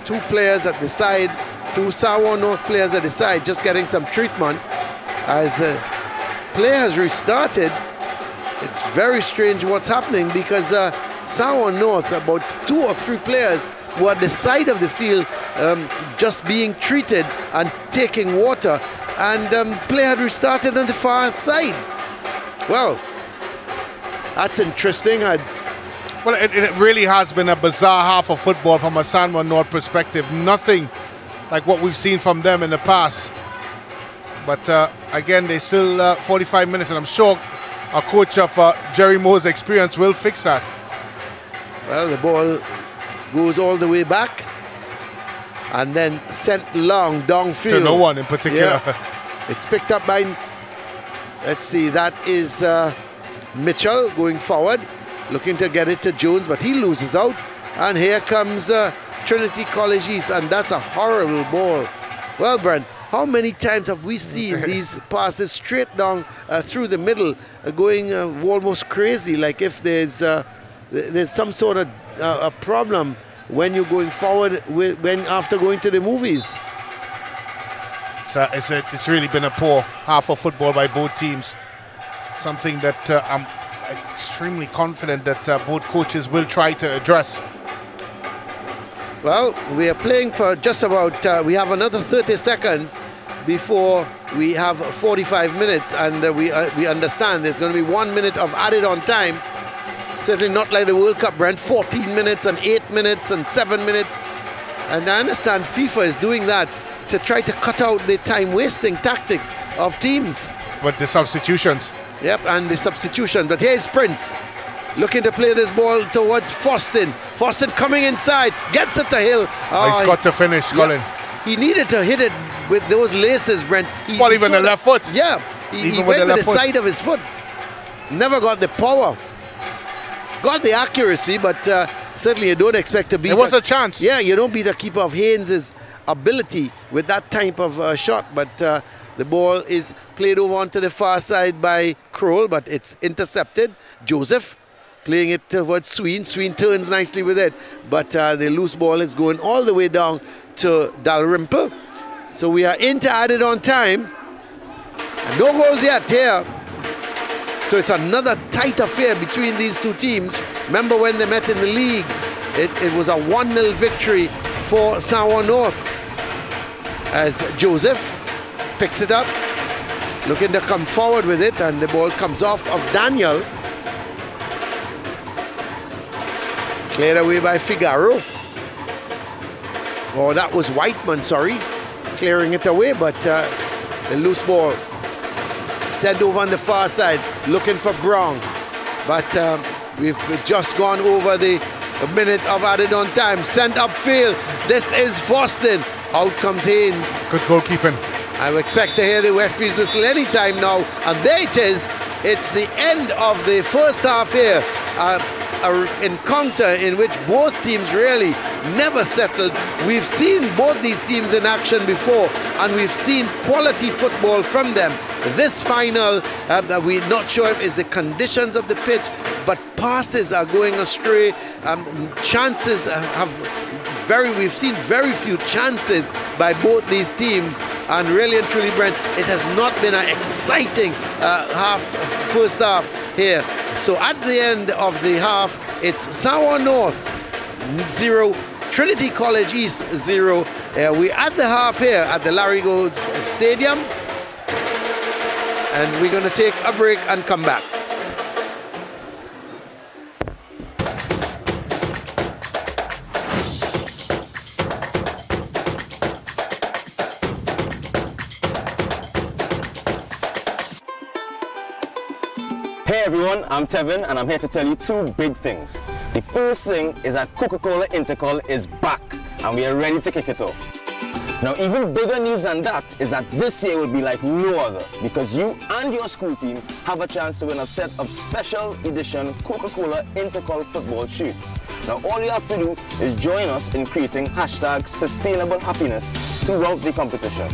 2 players at the side, 2 Sawa North players at the side, just getting some treatment. As play has restarted, it's very strange what's happening because Sawa North, about 2 or 3 players were at the side of the field just being treated and taking water, and play had restarted on the far side. Well, that's interesting. Well, it really has been a bizarre half of football from a San Juan North perspective. Nothing like what we've seen from them in the past. But again, they still 45 minutes, and I'm sure our coach of Jerry Moore's experience will fix that. Well, the ball goes all the way back and then sent long downfield. To no one in particular. Yeah. It's picked up by, let's see, that is Mitchell going forward, looking to get it to Jones, but he loses out. And here comes Trinity College East, and that's a horrible ball. Well, Brent, how many times have we seen these passes straight down through the middle, going almost crazy, like if there's some sort of a problem when you're going forward after going to the movies. So it's really been a poor half of football by both teams. Something that I'm extremely confident that both coaches will try to address. Well, we are playing for just about, we have another 30 seconds before we have 45 minutes, and we understand there's going to be 1 minute of added on time. Certainly not like the World Cup, Brent, 14 minutes and 8 minutes and 7 minutes. And I understand FIFA is doing that to try to cut out the time-wasting tactics of teams. But the substitutions. Yep, and the substitution. But here's Prince looking to play this ball towards Foston. Foston coming inside, gets it to Hill. He's got to finish, Colin. He needed to hit it with those laces, Brent. Well, even the left foot. Yeah, he went with the side of his foot. Never got the power. Got the accuracy, but certainly you don't expect to beat. It was a chance. Yeah, you don't beat the keeper of Haynes' ability with that type of shot, but the ball is played over onto the far side by Kroll, but it's intercepted. Joseph playing it towards Sween. Sween turns nicely with it, but the loose ball is going all the way down to Dalrymple. So we are into added on time. And no goals yet here. So it's another tight affair between these two teams. Remember when they met in the league, it was a 1-0 victory for San Juan North. As Joseph picks it up, looking to come forward with it, and the ball comes off of Daniel. Cleared away by Figaro. Oh, that was Whiteman, sorry, clearing it away, but the loose ball sent over on the far side, looking for Brown. But we've just gone over the minute of added on time. Sent upfield. This is Foston. Out comes Haynes. Good goalkeeping. I would expect to hear the referee's whistle any time now. And there it is. It's the end of the first half here. an encounter in which both teams really never settled. We've seen both these teams in action before, and we've seen quality football from them. This final, we're not sure if it's the conditions of the pitch, but passes are going astray. Chances we've seen very few chances by both these teams, and really and truly, Brent, it has not been an exciting first half here. So at the end of the half, it's Sawa North 0, Trinity College East 0. We're at the half here at the Larry Gomes Stadium, and we're going to take a break and come back. Hey everyone, I'm Tevin and I'm here to tell you two big things. The first thing is that Coca-Cola Intercol is back and we are ready to kick it off. Now even bigger news than that is that this year will be like no other, because you and your school team have a chance to win a set of special edition Coca-Cola Intercol football shirts. Now all you have to do is join us in creating #sustainablehappiness throughout the competition.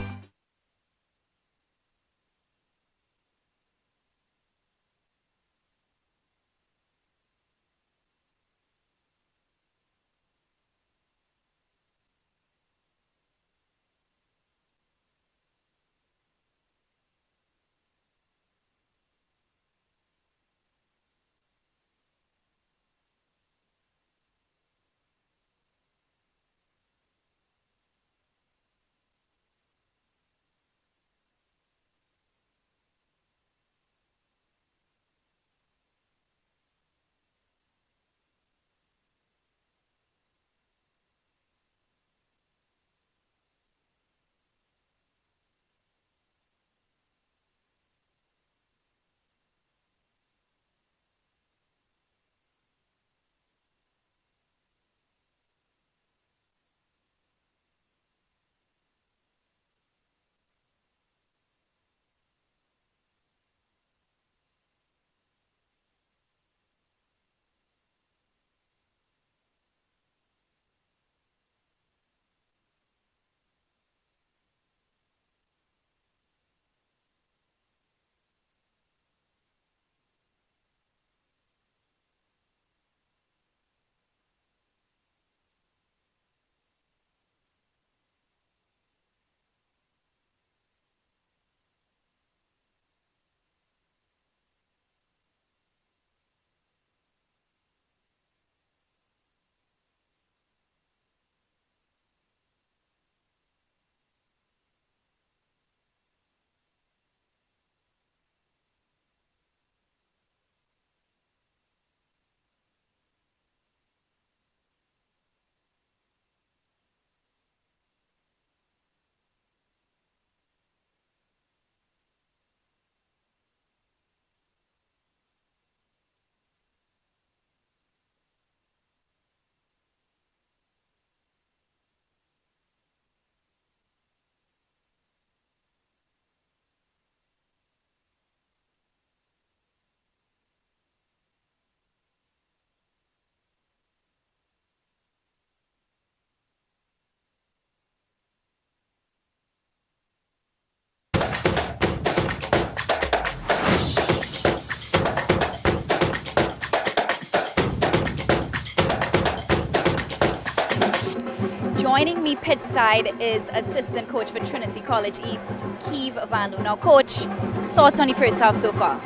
Joining me pitch side is assistant coach for Trinity College East, Keeve Van Loo. Now, coach, thoughts on the first half so far?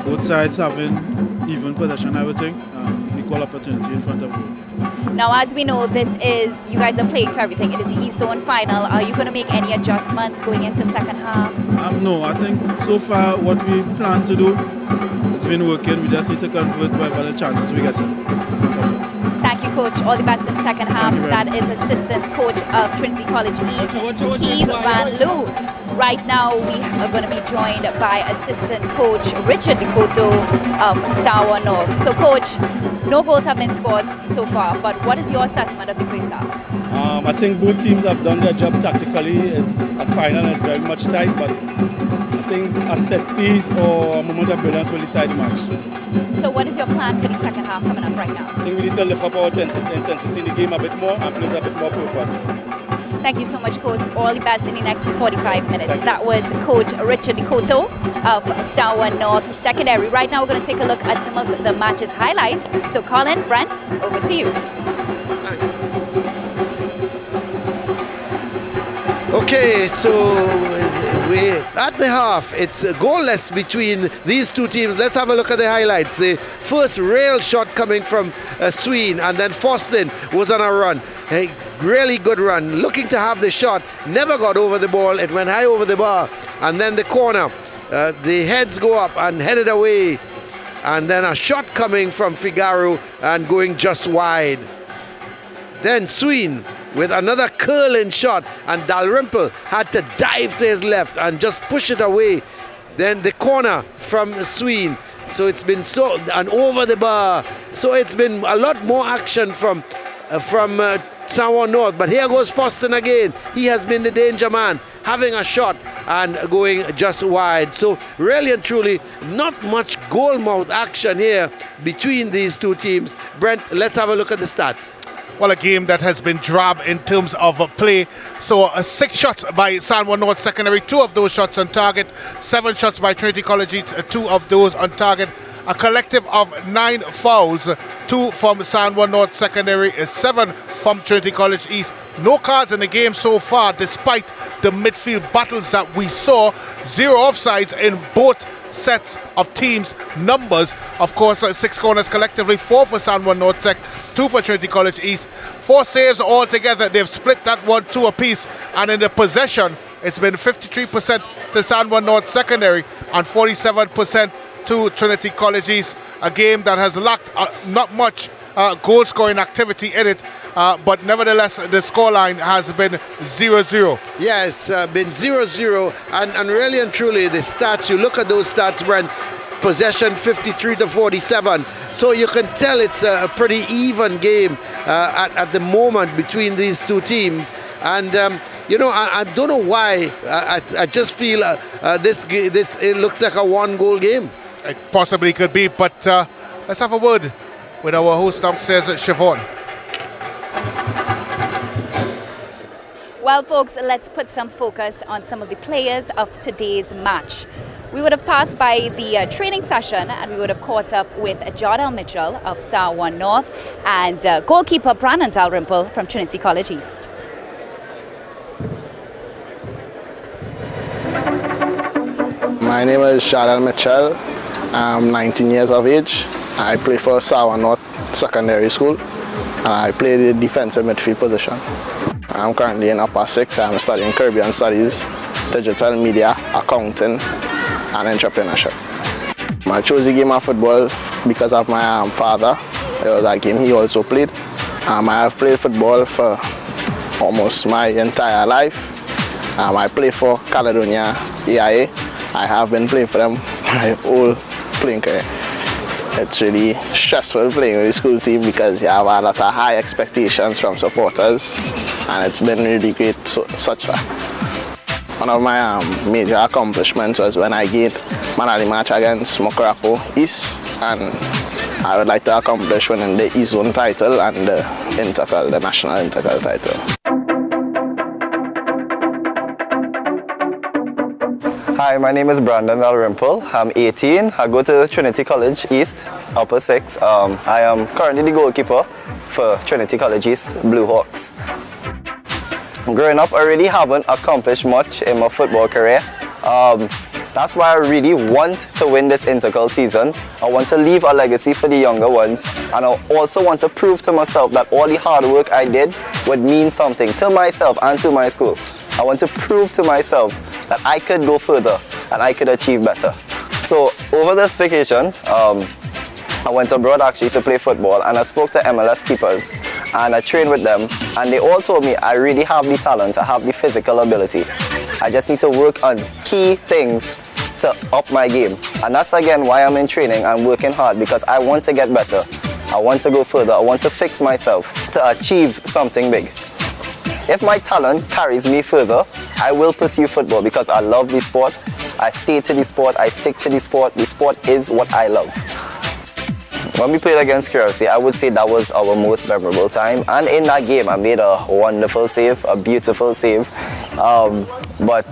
Both sides having even possession, I would think. Equal opportunity in front of you. Now, as we know, you guys are playing for everything. It is the East Zone final. Are you going to make any adjustments going into second half? No, I think so far what we plan to do has been working. We just need to convert whatever the chances we get. Thank you, coach. All the best in second half. That is assistant coach of Trinity College East, Keeve Van Loo. Right now, we are going to be joined by assistant coach Richard Bikoto of Sawa North. So, coach, No goals have been scored so far, but what is your assessment of the first half? I think both teams have done their job tactically. It's a final and it's very much tight, but I think a set piece or a moment of brilliance will decide the match. So what is your plan for the second half coming up right now? I think we need to lift up our intensity in the game a bit more and play with a bit more purpose. Thank you so much, Coach. All the best in the next 45 minutes. That was Coach Richard Nikoto of Sawa North Secondary. Right now, we're going to take a look at some of the match's highlights. So, Colin, Brent, over to you. Okay, so we at the half, it's goalless between these two teams. Let's have a look at the highlights. The first real shot coming from Sween, and then Foston was on a run. A really good run, looking to have the shot, never got over the ball. It went high over the bar, and then the corner. The heads go up and headed away, and then a shot coming from Figaro and going just wide. Then Sween with another curling shot, and Dalrymple had to dive to his left and just push it away. Then the corner from Sween. So it's been so, and over the bar. So it's been a lot more action from Sawa North. But here goes Foston again. He has been the danger man, having a shot and going just wide. So really and truly, not much goal mouth action here between these two teams. Brent, let's have a look at the stats. Well, a game that has been drab in terms of play. So 6 shots by San Juan North Secondary, 2 of those shots on target, 7 shots by Trinity College East, 2 of those on target. A collective of 9 fouls, 2 from San Juan North Secondary, 7 from Trinity College East. No cards in the game so far, despite the midfield battles that we saw. 0 offsides in both sets of teams' numbers. Of course, 6 corners collectively, 4 for San Juan North Sec, 2 for Trinity College East. 4 saves altogether. They've split that 1-2 apiece, and in the possession, it's been 53% to San Juan North Secondary and 47% to Trinity College East. A game that has lacked not much goal-scoring activity in it. But nevertheless, the scoreline has been 0-0. Yes, been 0-0, and really and truly, the stats, you look at those stats, Brent, possession 53-47, so you can tell it's a pretty even game at the moment between these two teams. And you know, I don't know why, I just feel this it looks like a 1-goal game. It possibly could be, but let's have a word with our host downstairs, Siobhan. Well, folks, let's put some focus on some of the players of today's match. We would have passed by the training session and we would have caught up with Jardel Mitchell of Sawa North and goalkeeper Brandon Dalrymple from Trinity College East. My name is Jardel Mitchell. I'm 19 years of age. I play for Sawa North Secondary School and I play the defensive midfield position. I'm currently in upper 6. I'm studying Caribbean Studies, Digital Media, Accounting, and Entrepreneurship. I chose the game of football because of my father. It was a game he also played. I have played football for almost my entire life. I play for Caledonia EIA. I have been playing for them my whole playing career. It's really stressful playing with the school team because you have a lot of high expectations from supporters, and it's been really great such that. One of my major accomplishments was when I gained man of the match against Mokorako East, and I would like to accomplish winning the East Zone title and the Intercol, the National Intercol title. Hi, my name is Brandon Dalrymple. I'm 18. I go to Trinity College East, upper 6. I am currently the goalkeeper for Trinity College East Blue Hawks. Growing up, I really haven't accomplished much in my football career. That's why I really want to win this Intercol season. I want to leave a legacy for the younger ones, and I also want to prove to myself that all the hard work I did would mean something to myself and to my school. I want to prove to myself that I could go further and I could achieve better. So over this vacation, I went abroad actually to play football, and I spoke to MLS keepers and I trained with them, and they all told me I really have the talent, I have the physical ability. I just need to work on key things to up my game. And that's again why I'm in training and working hard, because I want to get better. I want to go further. I want to fix myself to achieve something big. If my talent carries me further, I will pursue football because I love the sport. I stay to the sport, I stick to the sport. The sport is what I love. When we played against Curaçao, I would say that was our most memorable time. And in that game, I made a wonderful save, a beautiful save. But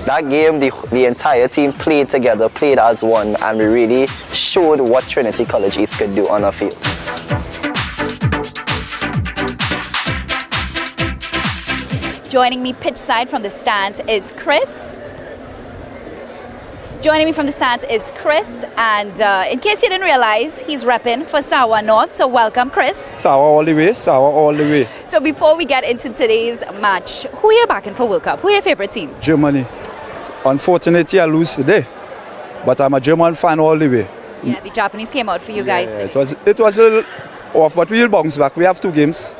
that game, the entire team played together, played as one, and we really showed what Trinity College East could do on a field. Joining me pitch side from the stands is Chris. Joining me from the stands is Chris, and in case you didn't realize, he's repping for Sawa North, so welcome, Chris. Sawa all the way, Sawa all the way. So before we get into today's match, who are you backing for World Cup? Who are your favorite teams? Germany. Unfortunately, I lose today, but I'm a German fan all the way. Yeah, the Japanese came out for you guys. It was a little off, but we'll bounce back. We have 2 games.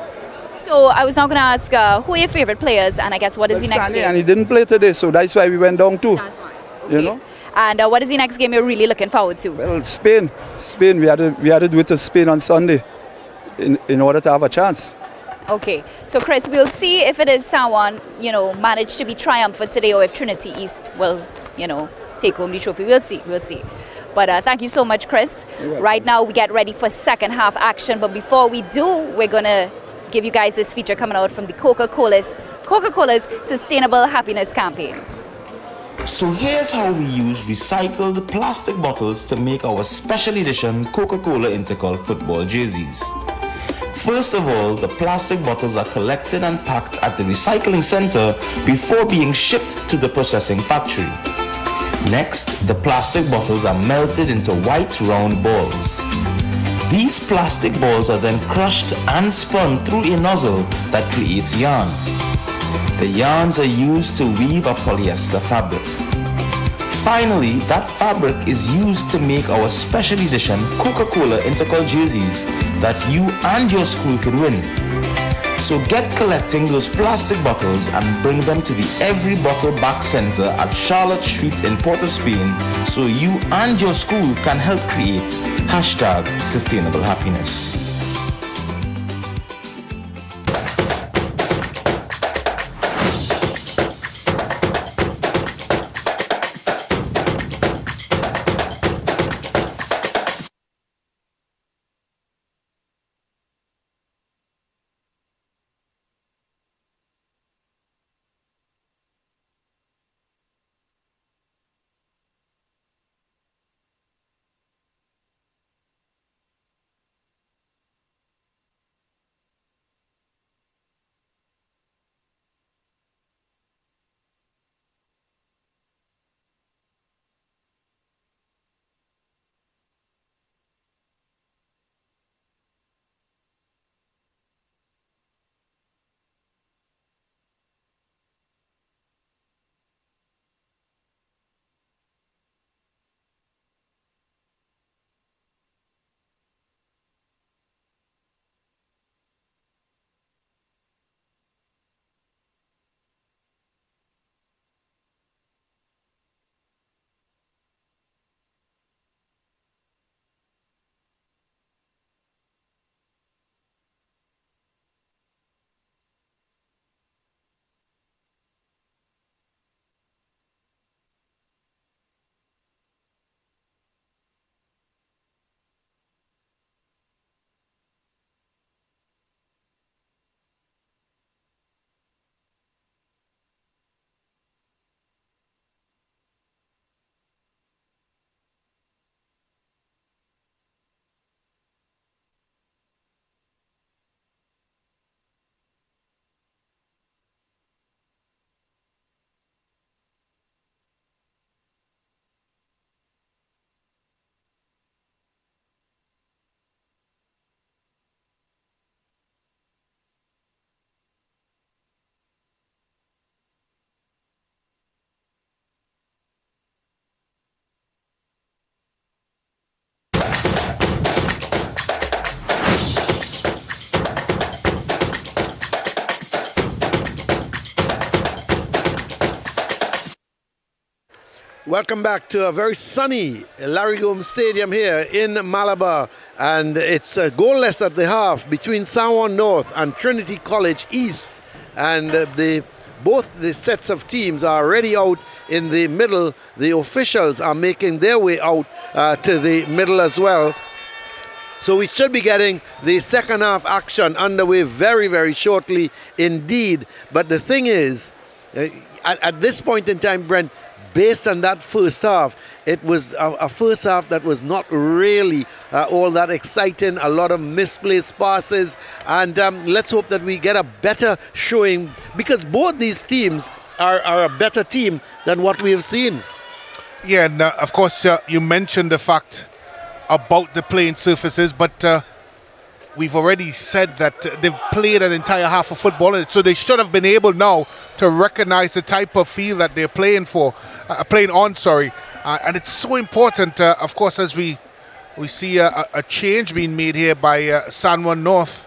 So I was now going to ask, who are your favorite players, and I guess what is the next game? And he didn't play today, so that's why we went down too. That's why. Okay. You know. And what is the next game you're really looking forward to? Well, Spain. We had to do it to Spain on Sunday, in order to have a chance. Okay, so Chris, we'll see if it is someone, managed to be triumphant today, or if Trinity East will, take home the trophy. We'll see. But thank you so much, Chris. Right now, we get ready for second half action. But before we do, we're going to give you guys this feature coming out from the Coca-Cola's Sustainable Happiness Campaign. So here's how we use recycled plastic bottles to make our special edition Coca-Cola Intercol football jerseys. First of all, the plastic bottles are collected and packed at the recycling center before being shipped to the processing factory. Next, the plastic bottles are melted into white round balls. These plastic balls are then crushed and spun through a nozzle that creates yarn. The yarns are used to weave a polyester fabric. Finally, that fabric is used to make our special edition Coca-Cola Intercol jerseys that you and your school could win. So get collecting those plastic bottles and bring them to the Every Bottle Back Center at Charlotte Street in Port of Spain so you and your school can help create #Sustainable Happiness. Welcome back to a very sunny Larry Gomes Stadium here in Malabar, and it's goalless at the half between San Juan North and Trinity College East, and both the sets of teams are already out in the middle. The officials are making their way out to the middle as well. So we should be getting the second half action underway very, very shortly indeed. But the thing is, at this point in time, Brent, based on that first half, it was a first half that was not really all that exciting. A lot of misplaced passes, and let's hope that we get a better showing, because both these teams are a better team than what we have seen. Yeah, and of course you mentioned the fact about the playing surfaces, but we've already said that they've played an entire half of football, and so they should have been able now to recognize the type of field that they're playing on. And it's so important, of course, as we see a change being made here by San Juan North.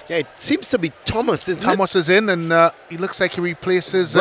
Yeah, it seems to be Thomas, isn't it? Thomas is in, and he looks like he replaces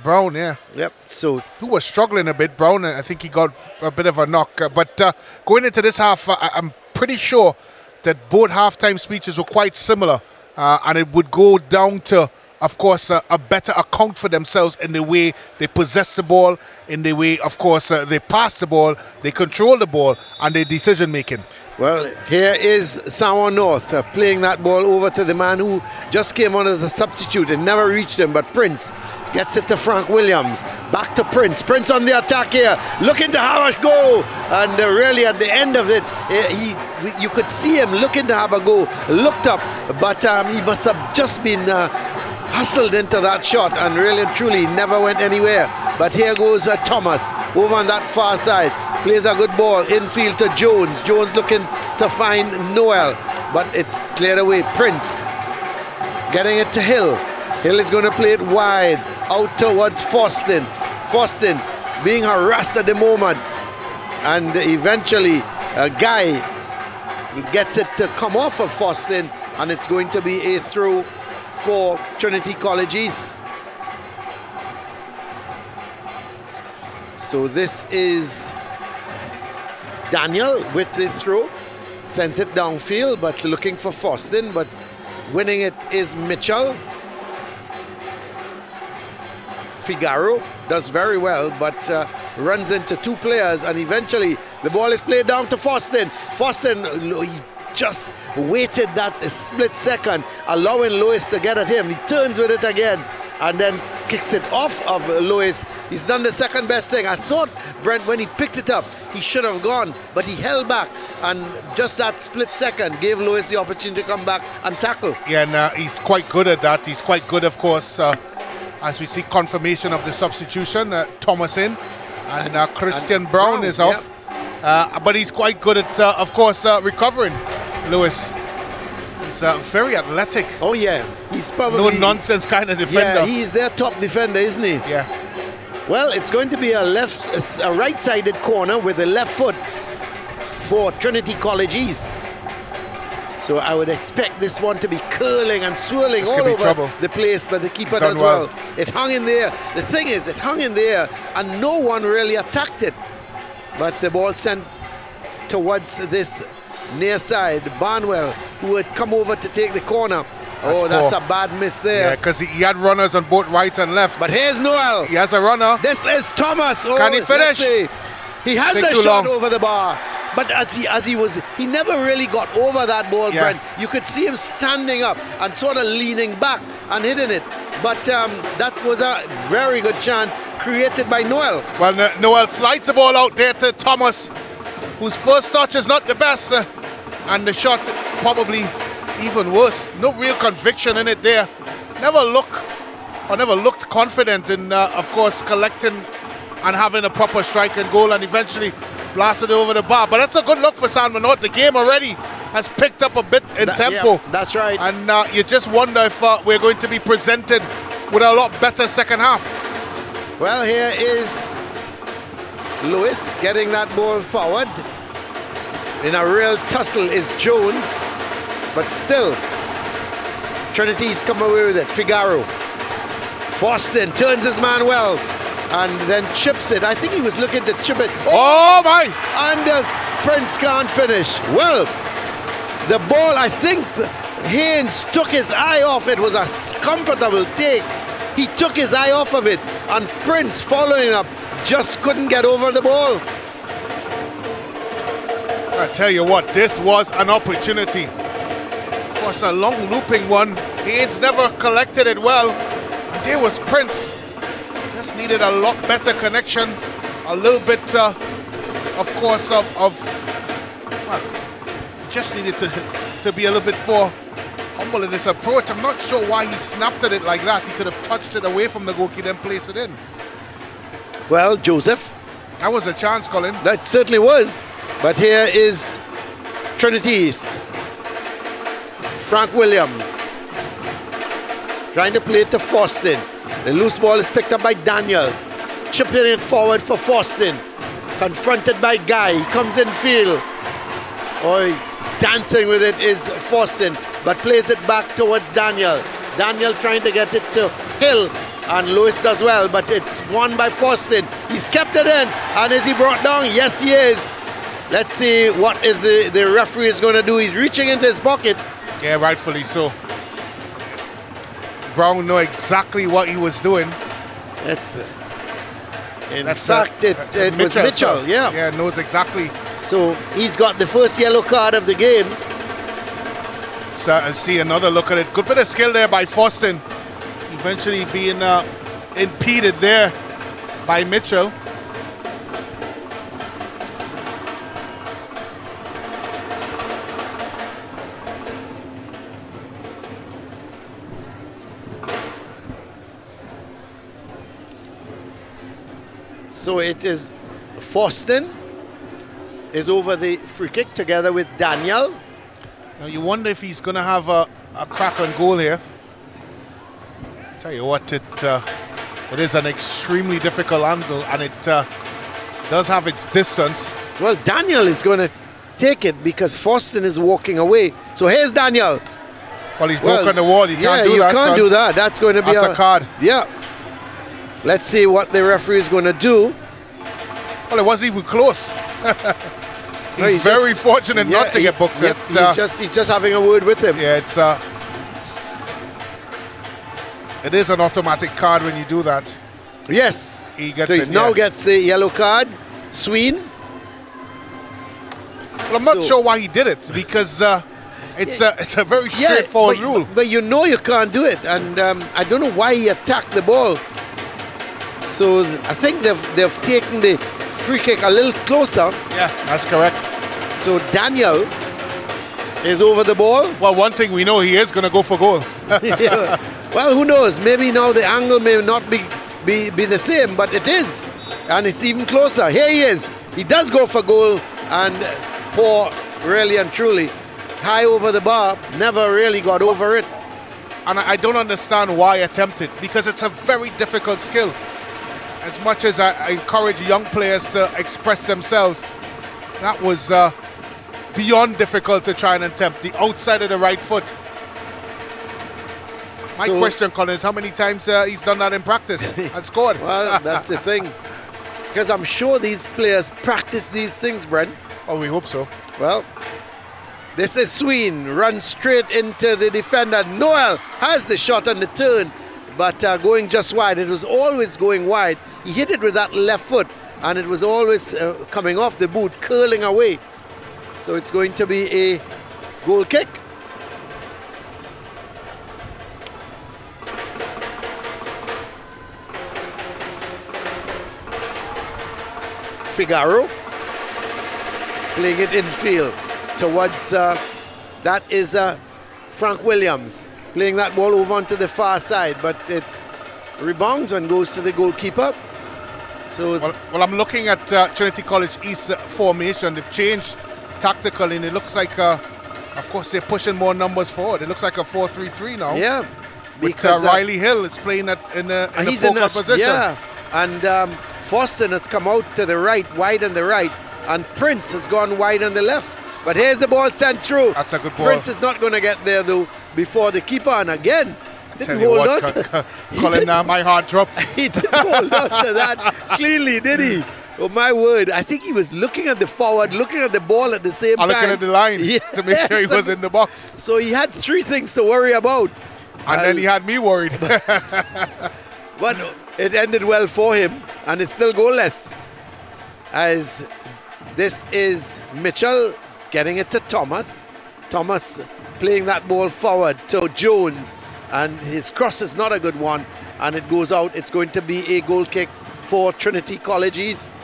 Brown, yeah. Yep. So who was struggling a bit. Brown, I think he got a bit of a knock. But going into this half, I'm pretty sure that both halftime speeches were quite similar, and it would go down to, of course, a better account for themselves in the way they possess the ball, in the way, of course, they pass the ball, they control the ball, and their decision making. Well, here is San Juan North playing that ball over to the man who just came on as a substitute and never reached him, but Prince gets it to Frank Williams. Back to Prince. Prince on the attack here, looking to have a go, and really at the end of it, you could see him looking to have a go, looked up, but he must have just been hustled into that shot, and really and truly never went anywhere. But here goes Thomas over on that far side, plays a good ball infield to Jones. Jones looking to find Noel, but it's cleared away. Prince getting it to Hill. Hill is going to play it wide out towards Foston. Foston being harassed at the moment, and eventually a guy gets it to come off of Foston, and it's going to be a throw for Trinity College East. So this is Daniel with the throw, sends it downfield, but looking for Foston, but winning it is Mitchell. Figaro does very well, but runs into two players, and eventually the ball is played down to Foston. Foston, he just waited that split second, allowing Lewis to get at him. He turns with it again and then kicks it off of Lewis. He's done the second best thing. I thought, Brent, when he picked it up, he should have gone, but he held back, and just that split second gave Lewis the opportunity to come back and tackle. Yeah, and he's quite good at that. He's quite good, of course, as we see confirmation of the substitution. Thomas in, and Christian Brown is off. But he's quite good at, of course, recovering. Lewis, he's very athletic. Oh yeah, he's probably no-nonsense kind of defender. Yeah, he's their top defender, isn't he? Yeah. Well, it's going to be a right-sided corner with the left foot for Trinity College East. So I would expect this one to be curling and swirling all over the place, but the keeper does well. It hung in there. The thing is, it hung in there, and no one really attacked it. But the ball sent towards this near side. Barnwell, who had come over to take the corner. That's a bad miss there. Yeah, because he had runners on both right and left. But here's Noel. He has a runner. This is Thomas. Can he finish? He has a shot over the bar. But he never really got over that ball, Brent. You could see him standing up and sort of leaning back and hitting it. But that was a very good chance created by Noel. Well, Noel slides the ball out there to Thomas, whose first touch is not the best, and the shot probably even worse. No real conviction in it there. Never looked confident in, of course, collecting and having a proper strike and goal, and eventually blasted it over the bar. But that's a good look for San Juan North. The game already has picked up a bit in tempo. Yeah, that's right. And you just wonder if we're going to be presented with a lot better second half. Well, here is Lewis getting that ball forward. In a real tussle is Jones, but still Trinity's come away with it. Figaro. Foston turns his man well. and then chips it. I think he was looking to chip it. Oh my! And Prince can't finish. Well, the ball, I think Haynes took his eye off. It was a comfortable take. He took his eye off of it, and Prince, following up, just couldn't get over the ball. I tell you what, this was an opportunity. It was a long looping one. Haynes never collected it well. And there was Prince. Just needed a lot better connection. A little bit, of course, well, just needed to be a little bit more humble in his approach. I'm not sure why he snapped at it like that. He could have touched it away from the goalkeeper, then place it in. Well, Joseph. That was a chance, Colin. That certainly was. But here is Trinity's Frank Williams trying to play it to Foston. The loose ball is picked up by Daniel, chipping it forward for Foston. Confronted by Guy, he comes in field. Dancing with it is Foston, but plays it back towards Daniel. Daniel trying to get it to Hill, and Lewis does well, but it's won by Foston. He's kept it in, and is he brought down? Yes, he is. Let's see what is the referee is going to do. He's reaching into his pocket. Yeah, rightfully so. Brown knew exactly what he was doing. That's in fact, it was Mitchell. Yeah. Yeah, knows exactly. So he's got the first yellow card of the game. So I'll see another look at it. Good bit of skill there by Foston. Eventually being impeded there by Mitchell. So it is Foston is over the free kick together with Daniel. Now you wonder if he's going to have a crack on goal here. Tell you what, it is an extremely difficult angle, and it does have its distance. Well, Daniel is going to take it because Foston is walking away. So here's Daniel. Well, he's broken the wall. You can't do that. Yeah, you can't do that. That's going to be a card. Yeah. Let's see what the referee is going to do. Well, it wasn't even close. He's very fortunate not to get booked. Yep, he's just having a word with him. Yeah, it is an automatic card when you do that. Yes. He gets so he now gets the yellow card. Sween. Well, I'm not sure why he did it, because it's a very straightforward rule. But you know you can't do it, and I don't know why he attacked the ball. So I think they've taken the free kick a little closer. Yeah, that's correct. So Daniel is over the ball. Well, one thing we know, he is going to go for goal. Yeah. Well, who knows? Maybe now the angle may not be the same, but it is. And it's even closer. Here he is. He does go for goal, and poor, really and truly, high over the bar, never really got over it. And I don't understand why attempt it, because it's a very difficult skill. As much as I encourage young players to express themselves, that was beyond difficult to try and attempt. The outside of the right foot. My question, Colin, is how many times he's done that in practice and scored? Well, that's the thing. Because I'm sure these players practice these things, Brent. Oh, we hope so. Well, this is Sween, runs straight into the defender. Noel has the shot on the turn, but going just wide. It was always going wide. He hit it with that left foot, and it was always coming off the boot, curling away. So it's going to be a goal kick. Figaro playing it infield towards that is Frank Williams playing that ball over onto the far side, but it rebounds and goes to the goalkeeper. So well, I'm looking at Trinity College East formation. They've changed tactically, and it looks like of course they're pushing more numbers forward. It looks like a 4-3-3 now. Yeah, because Riley Hill is playing in the focal position. Yeah, and Foston has come out to the right, wide on the right, and Prince has gone wide on the left. But here's the ball sent through. That's a good ball. Prince is not going to get there though before the keeper, and again didn't hold on Colin, my heart dropped. He didn't hold on to that cleanly, did he? Oh my word, I think he was looking at the forward, looking at the ball at the same time. Looking at the line to make sure he was in the box. So he had 3 things to worry about. And then he had me worried. But it ended well for him, and it's still goalless. As this is Mitchell getting it to Thomas. Thomas playing that ball forward to Jones, and his cross is not a good one, and it goes out. It's going to be a goal kick for Trinity College East.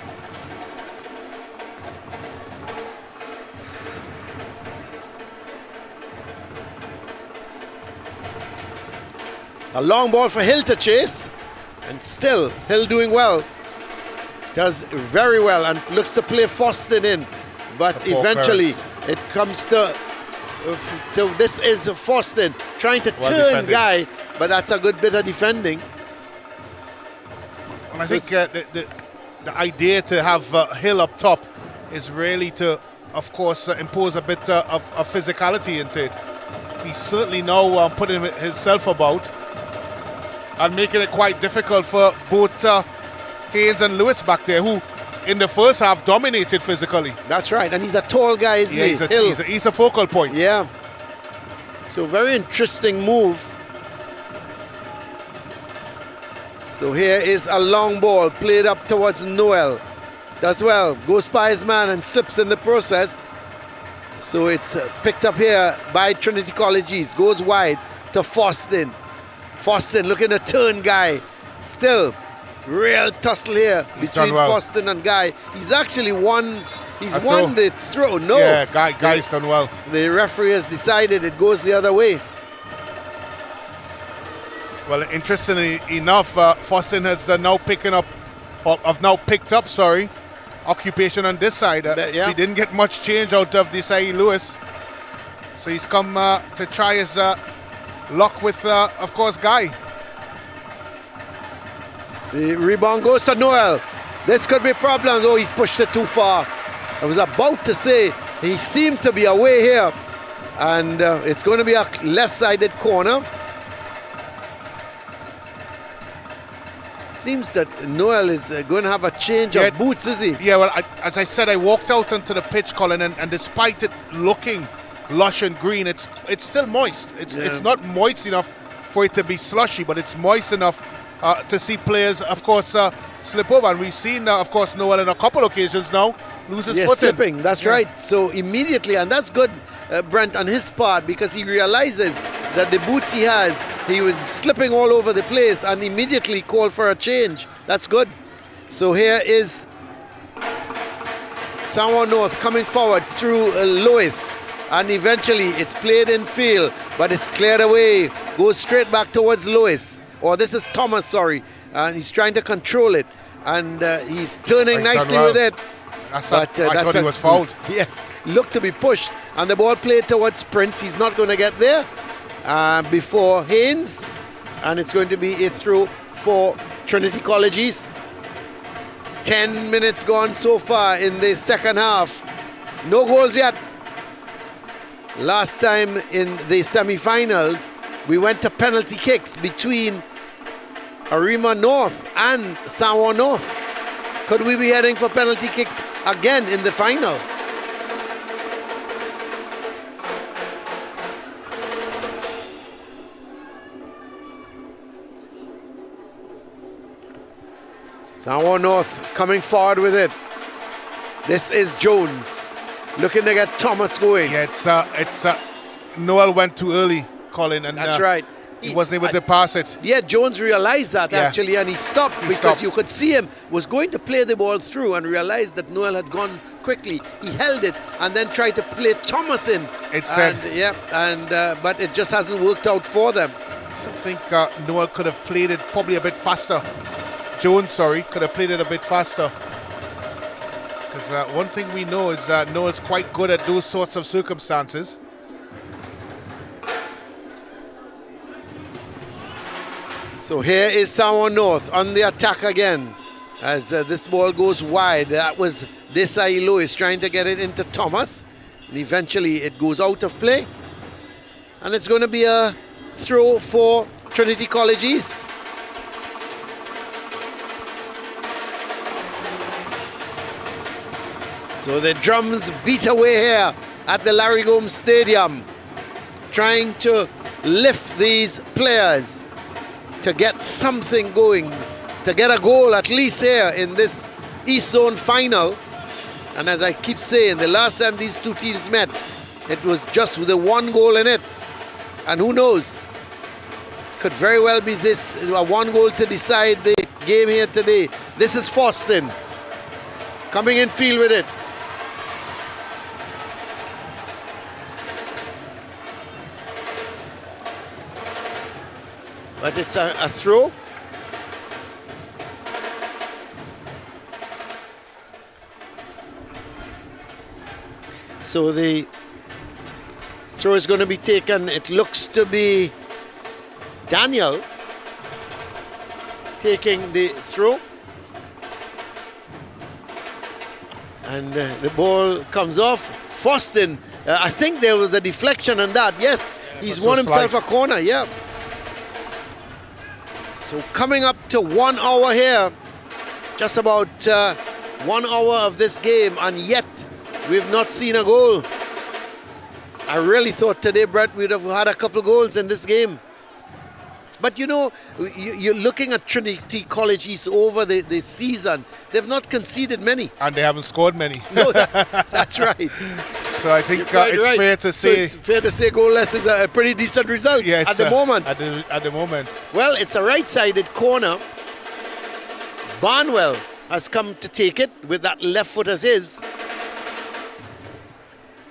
A long ball for Hill to chase, and still Hill doing well. Does very well and looks to play Foston in, but eventually it comes to this is Foston trying to turn Guy, but that's a good bit of defending. And I think the idea to have Hill up top is really to, of course, impose a bit of physicality into it. He's certainly now putting himself about and making it quite difficult for both Haynes and Lewis back there, who in the first half dominated physically. That's right, and he's a tall guy, isn't he? He's a focal point. Yeah. So very interesting move. So here is a long ball played up towards Noel. Does well, goes by his man and slips in the process. So it's picked up here by Trinity College East. Goes wide to Foston. Foston looking to turn Guy. Still, real tussle here between Foston and Guy. He's actually won. He's won the throw. No. Yeah, Guy's done well. The referee has decided it goes the other way. Well, interestingly enough, Foston has now picked up, occupation on this side. He didn't get much change out of Desai Lewis, so he's come to try his luck with, of course, Guy. The rebound goes to Noel. This could be problems. Oh, he's pushed it too far. I was about to say he seemed to be away here, and it's going to be a left-sided corner. Seems that Noel is going to have a change of boots, is he? Yeah, well, as I said, I walked out onto the pitch, Colin, and despite it looking lush and green, it's still moist. It's not moist enough for it to be slushy, but it's moist enough to see players, of course, slip over. And we've seen, of course, Noel on a couple occasions now lose his footing. Slipping, that's right. So immediately, and that's good, Brent, on his part, because he realizes that the boots he has, he was slipping all over the place and immediately called for a change. That's good. So here is Samoa North coming forward through Lewis, and eventually it's played in field, but it's cleared away, goes straight back towards Lewis, or this is Thomas, sorry, and he's trying to control it, and he's turning nicely with it. I thought he was fouled. Yes, looked to be pushed, and the ball played towards Prince. He's not going to get there before Haynes, and it's going to be a throw for Trinity College East. 10 minutes gone so far in the second half. No goals yet. Last time in the semi-finals, we went to penalty kicks between Arima North and Samoa North. Could we be heading for penalty kicks again in the final? Samoa North coming forward with it. This is Jones looking to get Thomas going. Yeah, Noel went too early, Colin, and that's right. He wasn't able to pass it. Yeah, Jones realized that actually, and he stopped because you could see him was going to play the ball through and realized that Noel had gone quickly. He held it and then tried to play Thomas in. But it just hasn't worked out for them. So I think Noel could have played it probably a bit faster. Jones, could have played it a bit faster. Because one thing we know is that Noel's quite good at those sorts of circumstances. So here is Samoa North on the attack again as this ball goes wide. That was Desai Lewis trying to get it into Thomas, and eventually it goes out of play, and it's going to be a throw for Trinity College East. So the drums beat away here at the Larry Gomes Stadium, trying to lift these players to get something going, to get a goal at least here in this East Zone final. And as I keep saying, the last time these two teams met, it was just with the one goal in it. And who knows, could very well be this, a one goal to decide the game here today. This is Foston coming in field with it. But it's a throw. So the throw is going to be taken. It looks to be Daniel taking the throw. And the ball comes off. Foston, I think there was a deflection on that. Yes, he's won himself a corner, yeah. So coming up to 1 hour here, just about 1 hour of this game, and yet we've not seen a goal. I really thought today, Brett, we'd have had a couple goals in this game. But you know, you're looking at Trinity College East over the season. They've not conceded many. And they haven't scored many. No, that's right. So I think it's fair to say... So it's fair to say goalless is a pretty decent result at the moment. At the moment. Well, it's a right-sided corner. Barnwell has come to take it with that left foot as his.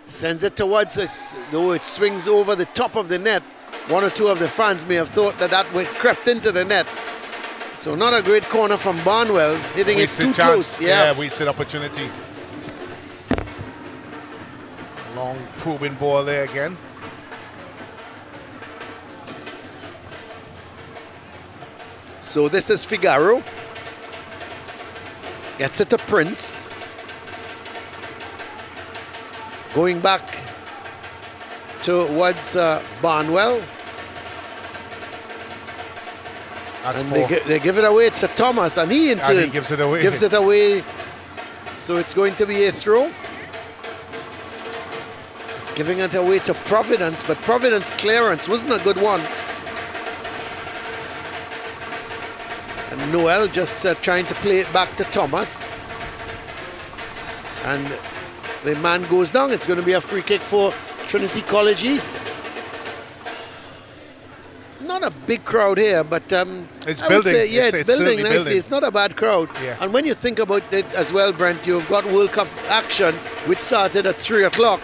Sends it towards us, though it swings over the top of the net. One or two of the fans may have thought that would crept into the net. So not a great corner from Barnwell, hitting it too close. Yeah, wasted opportunity. Long probing ball there again. So this is Figaro. Gets it to Prince. Going back towards Barnwell. And they give it away to Thomas, and he in turn gives it away. Gives it away. So it's going to be a throw. He's giving it away to Providence, but Providence clearance wasn't a good one. And Noel just trying to play it back to Thomas. And the man goes down. It's going to be a free kick for Trinity College East. Not a big crowd here, but it's I building. Would say, yeah, it's building nicely. Building. It's not a bad crowd. Yeah. And when you think about it as well, Brent, you've got World Cup action, which started at 3 o'clock.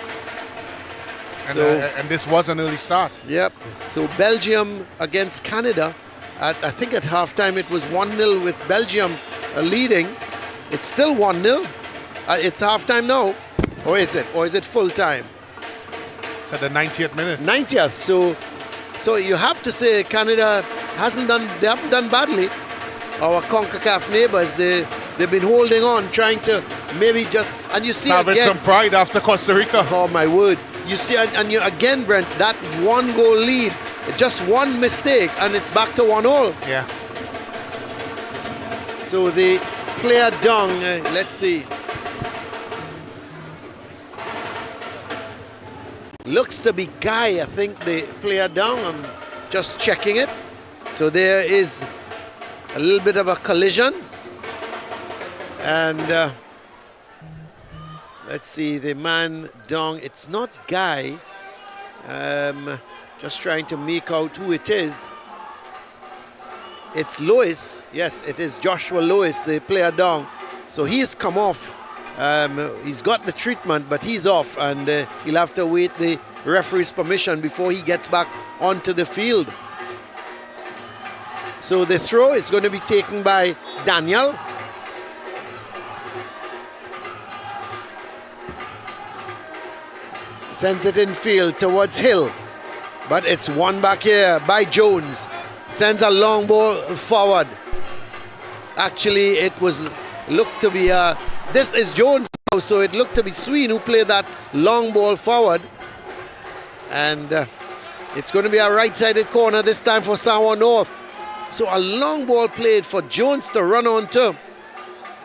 And this was an early start. Yep. So Belgium against Canada. I think at halftime it was 1-0 with Belgium leading. It's still 1-0. It's halftime now. Or is it? Or is it full time? It's at the 90th minute. 90th. So you have to say Canada haven't done badly. Our CONCACAF neighbors, they've been holding on, trying to maybe just, and you see having again, some pride after Costa Rica. Oh my word. You see, and you again, Brent, that one goal lead, just one mistake and it's back to 1-1. Yeah. So the player down, let's see. Looks to be Guy, I think, the player down. I'm just checking it. So there is a little bit of a collision. And let's see, the man down. It's not Guy. Just trying to make out who it is. It's Lewis. Yes, it is Joshua Lewis, the player down. So he's come off. He's got the treatment, but he's off, and he'll have to wait the referee's permission before he gets back onto the field. So the throw is going to be taken by Daniel. Sends it in field towards Hill, but it's won back here by Jones. Sends a long ball forward. Actually, it looked to be this is Jones now, so it looked to be Sween who played that long ball forward. And It's going to be a right-sided corner this time for Sawa North. So a long ball played for Jones to run onto,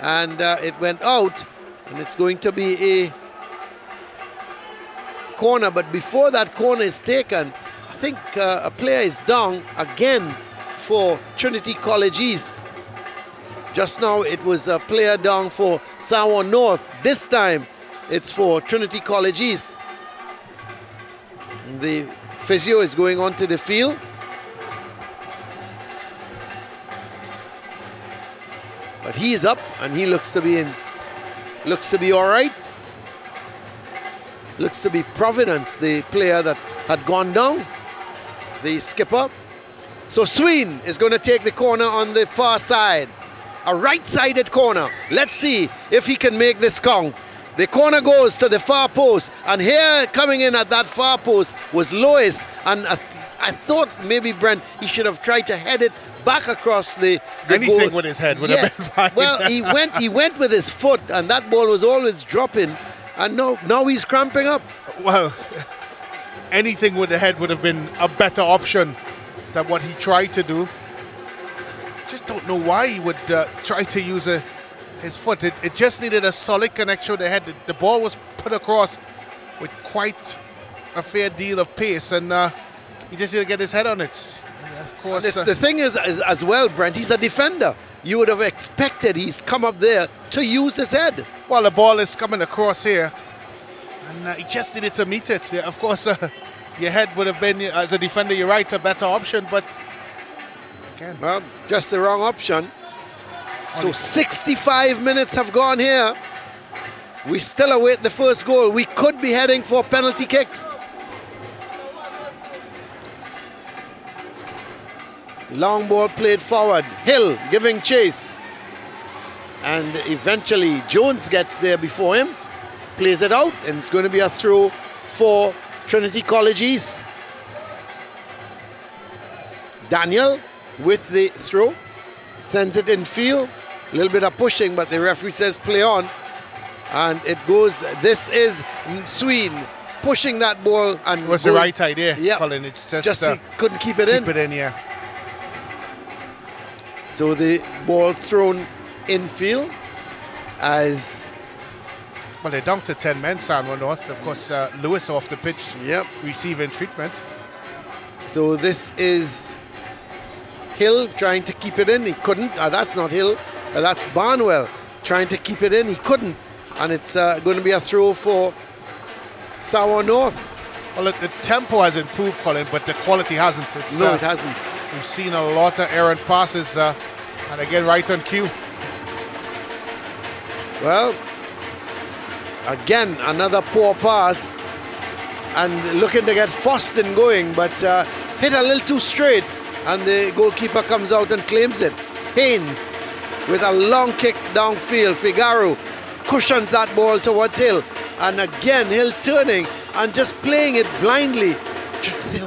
and it went out, and it's going to be a corner. But before that corner is taken, I think a player is down again for Trinity College East. Just now it was a player down for Sawa North. This time it's for Trinity College East. The physio is going onto the field. But he is up and he looks to be all right. Looks to be Providence, the player that had gone down, the skipper. So Sween is going to take the corner on the far side. A right-sided corner. Let's see if he can make this count. The corner goes to the far post, and here coming in at that far post was Lois, and I thought maybe Brent, he should have tried to head it back across the Anything goal. with his head would have been fine. Well, he went with his foot, and that ball was always dropping, and now he's cramping up. Well, anything with the head would have been a better option than what he tried to do. Just don't know why he would try to use his foot. It just needed a solid connection with the head. The ball was put across with quite a fair deal of pace, and he just needed to get his head on it. And of course, The thing is, as well, Brent, he's a defender. You would have expected he's come up there to use his head. well, the ball is coming across here, and he just needed to meet it. Yeah, of course, your head would have been, as a defender, you're right, a better option, but again, Well, just the wrong option. So 65 minutes have gone here. We still await the first goal. We could be heading for penalty kicks. Long ball played forward. Hill giving chase. And eventually Jones gets there before him. Plays it out, and it's going to be a throw for Trinity College East. Daniel with the throw. Sends it in field. A little bit of pushing, but the referee says play on. And it goes, this is Sween pushing that ball. And it was the right idea, yeah, Colin. It's just he couldn't keep it in. Keep it in, yeah. So the ball thrown infield as... Well, they're down to 10 men, Sanwa North. Of course, Lewis off the pitch, Yep. receiving treatment. So this is Hill trying to keep it in. He couldn't. That's not Hill. That's Barnwell trying to keep it in. He couldn't. And it's going to be a throw for Sawa North. Well, the tempo has improved, Colin, but the quality hasn't. No, it hasn't. We've seen a lot of errant passes, and again, right on cue. Well, again, another poor pass. And looking to get Foston going, but hit a little too straight. And the goalkeeper comes out and claims it. Haynes with a long kick downfield. Figaro cushions that ball towards Hill. And again, Hill turning and just playing it blindly,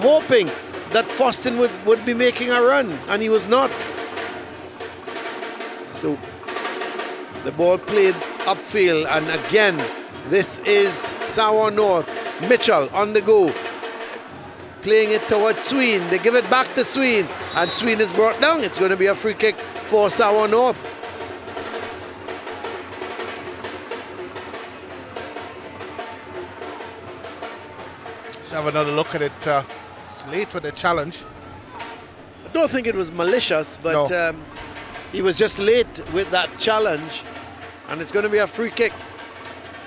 hoping that Foston would be making a run. And he was not. So the ball played upfield. And again, this is Sawa North. Mitchell on the go. Playing it towards Sween. They give it back to Sween, and Sween is brought down. It's going to be a free kick for Sawa North. Let's have another look at it. It's late with the challenge. I don't think it was malicious, but No. he was just late with that challenge, and it's going to be a free kick.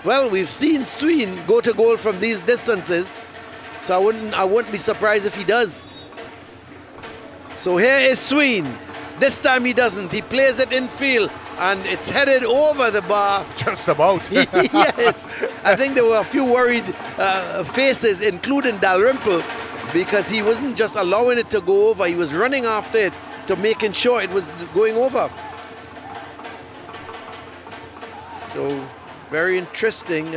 Well, we've seen Sween go to goal from these distances, so I wouldn't be surprised if he does. So here is Sween. This time he doesn't. He plays it in field, and it's headed over the bar. Just about. Yes, I think there were a few worried faces, including Dalrymple, because he wasn't just allowing it to go over. He was running after it to making sure it was going over. So very interesting.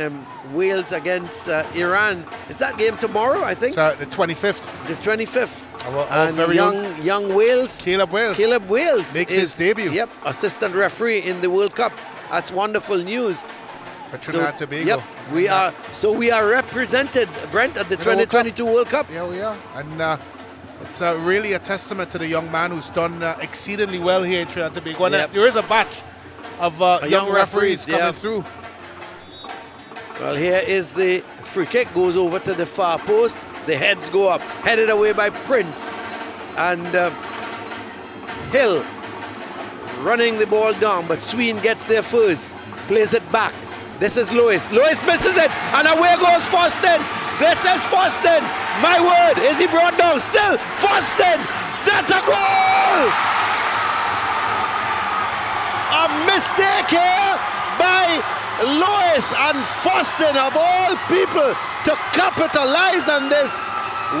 Wales against Iran. Is that game tomorrow, I think? It's the 25th. The 25th. And very young Wales. Caleb Wales. Caleb Wales makes his debut. Yep, assistant referee in the World Cup. That's wonderful news. for Trinidad and Tobago. Yep, we are represented, Brent, at the 2022 World Cup. Yeah, we are. And it's really a testament to the young man who's done exceedingly well here in Trinidad and Tobago. And there is a batch of young referees coming through. Well, here is the free kick, goes over to the far post. The heads go up, headed away by Prince. And Hill running the ball down, but Sween gets there first, plays it back. This is Lewis. Lewis misses it, and away goes Foston. This is Foston. My word, is he brought down? Still Foston. That's a goal! A mistake here by Lewis, and Foston, of all people, to capitalize on this